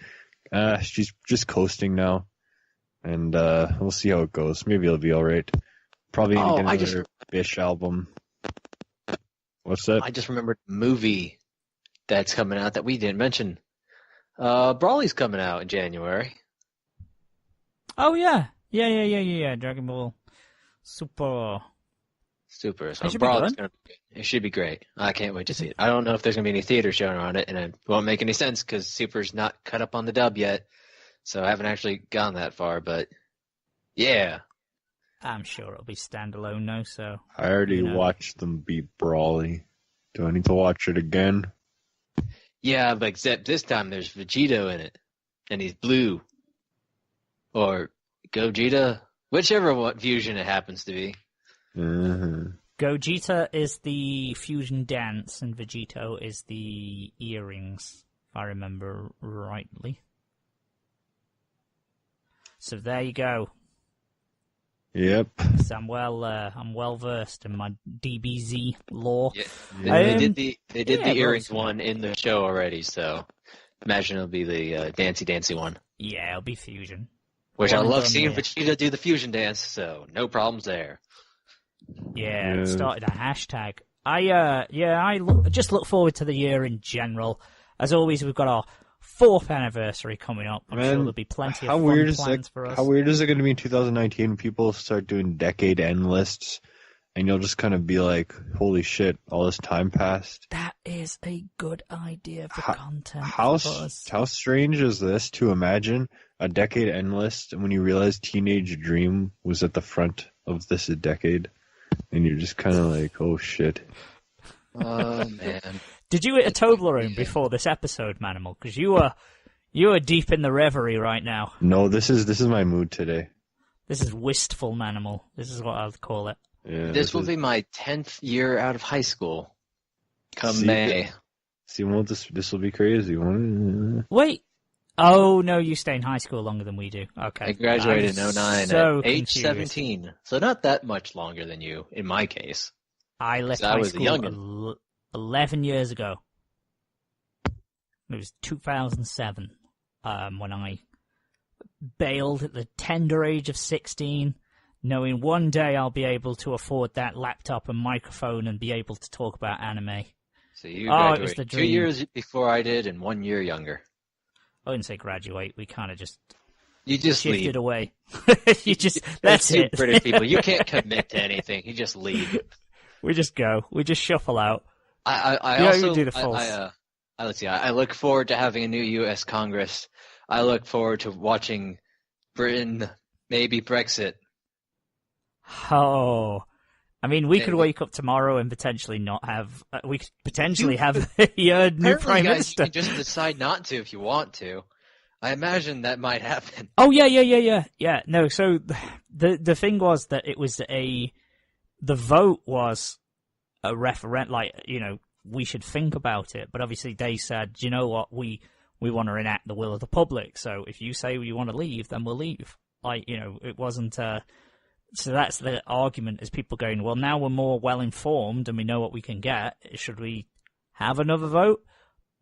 she's just coasting now, and we'll see how it goes. Maybe it'll be all right. Probably get another Bish album. What's that? I just remembered a movie that's coming out that we didn't mention. Brawly's coming out in January. Oh yeah. Dragon Ball Super. So It should be Brawly's good. it should be great. I can't wait to see it. I don't know if there's going to be any theater showing on it, and it won't make any sense because Super's not cut up on the dub yet, so I haven't actually gone that far, but yeah. I'm sure it'll be standalone now, so... I already watched them beat Brawly. Do I need to watch it again? Yeah, but except this time there's Vegito in it, and he's blue. Or Gogeta, whichever what fusion it happens to be. Mm-hmm. Gogeta is the fusion dance, and Vegito is the earrings, if I remember rightly. So there you go. Yep. So I'm well versed in my DBZ lore. Yeah, they did the earrings one in the show already, so imagine it'll be the dancey one. Yeah, it'll be fusion. Which I One love done, seeing yeah. Vegeta do the fusion dance, so no problems there. Yeah, it started a hashtag. I just look forward to the year in general. As always, we've got our 4th anniversary coming up. I'm sure there'll be plenty of fun plans for us. How weird is it going to be in 2019 when people start doing decade end lists, and you'll just kind of be like, holy shit, all this time passed? That is a good idea for content. How for us. strange is this to imagine a decade end list when you realize Teenage Dream was at the front of this decade, and you're just kind of like, oh shit. Oh man. Did you hit a Toblerone before this episode, Manimal? Because you are deep in the reverie right now. No, this is my mood today. This is wistful Manimal. This is what I'll call it. Yeah, This will be my 10th year out of high school. Come May. See, well, this will be crazy. Wait. Oh, no, you stay in high school longer than we do. Okay. I graduated in 09 so at age confused. 17. So not that much longer than you, in my case. I left 'Cause I high was a school 11 years ago. It was 2007 when I bailed at the tender age of 16, knowing one day I'll be able to afford that laptop and microphone and be able to talk about anime. So you Oh, it was the graduated 2 dream. years before I did and 1 year younger. I wouldn't say graduate. We kind of just You just shifted leave. away. That's you it. British people, you can't commit to anything. You just leave. We just go. We just shuffle out. I You also do the false. let's see. I look forward to having a new U.S. Congress. I look forward to watching Britain maybe Brexit. Oh, I mean, we could Maybe. wake up tomorrow and potentially not have. We could potentially have your new Apparently, prime guys, minister. you can just decide not to if you want to. I imagine that might happen. Oh yeah. No, so the thing was that it was the vote was a referendum, like, we should think about it. But obviously they said, you know what, we want to enact the will of the public. So if you say you want to leave, then we'll leave. Like, you know, it wasn't. So that's the argument, is people going, well, now we're more well informed and we know what we can get. Should we have another vote,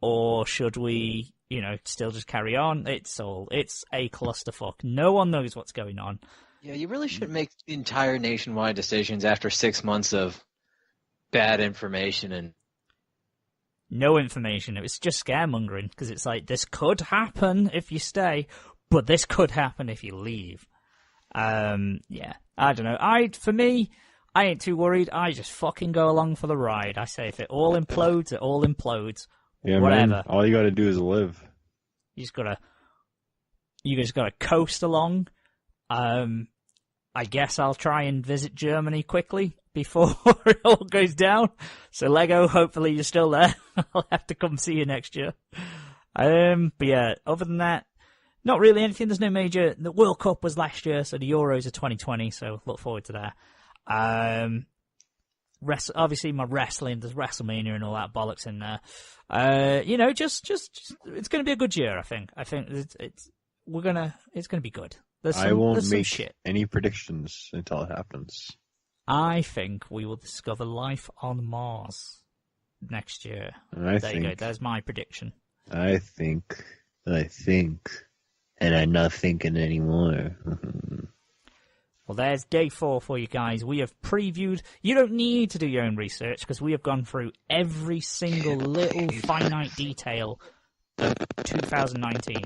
or should we, you know, still just carry on? It's a clusterfuck. No one knows what's going on. Yeah, you really shouldn't make entire nationwide decisions after 6 months of bad information and no information. It was just scaremongering, because it's like, this could happen if you stay, but this could happen if you leave. Yeah, I don't know. For me, I ain't too worried. I just fucking go along for the ride. I say, if it all implodes, it all implodes. Yeah, Whatever. man. All you gotta do is live. You just gotta coast along. I guess I'll try and visit Germany quickly before it all goes down. So Lego, hopefully you're still there. I'll have to come see you next year. But yeah, other than that, not really anything. There's no major. The World Cup was last year, so the Euros are 2020. So look forward to that. Obviously my wrestling. There's WrestleMania and all that bollocks in there. You know, just it's going to be a good year. I think it's going to be good. I won't make shit. any predictions until it happens. I think we will discover life on Mars next year. There you go. There's my prediction. I think, and I'm not thinking anymore. Well, there's day 4 for you guys. We have previewed. You don't need to do your own research, because we have gone through every single little finite detail of 2019.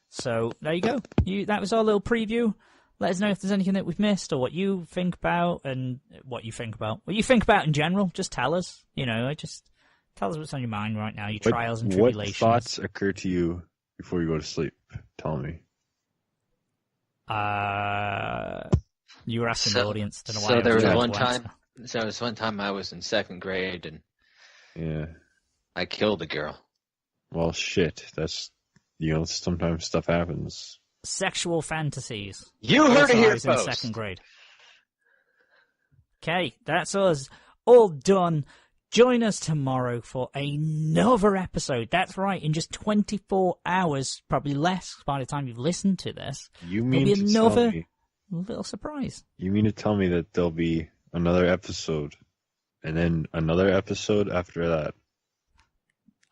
So there you go. That was our little preview. Let us know if there's anything that we've missed, or what you think about, and what you think about in general. Just tell us. You know, just tell us what's on your mind right now. Your trials and tribulations. What thoughts occur to you before you go to sleep? Tell me. You were asking the audience to know why. So there was one time. So there was one time I was in 2nd grade, and yeah, I killed a girl. Well, shit. That's, you know, sometimes stuff happens. Sexual fantasies. You heard it here in first. 2nd grade. Okay, that's us. All done. Join us tomorrow for another episode. That's right, in just 24 hours, probably less by the time you've listened to this. You mean there'll be to another tell me, little surprise. You mean to tell me that there'll be another episode, and then another episode after that?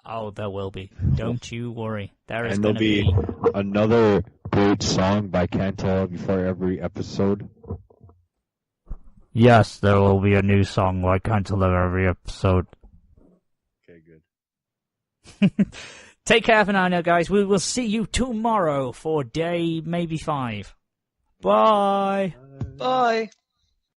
Oh, there will be. Don't you worry. There is and going there'll to be another great song by Cantella before every episode. Yes, there will be a new song by Cantella every episode. Okay, good. Take care for now, guys. We will see you tomorrow for day maybe 5. Bye. Bye.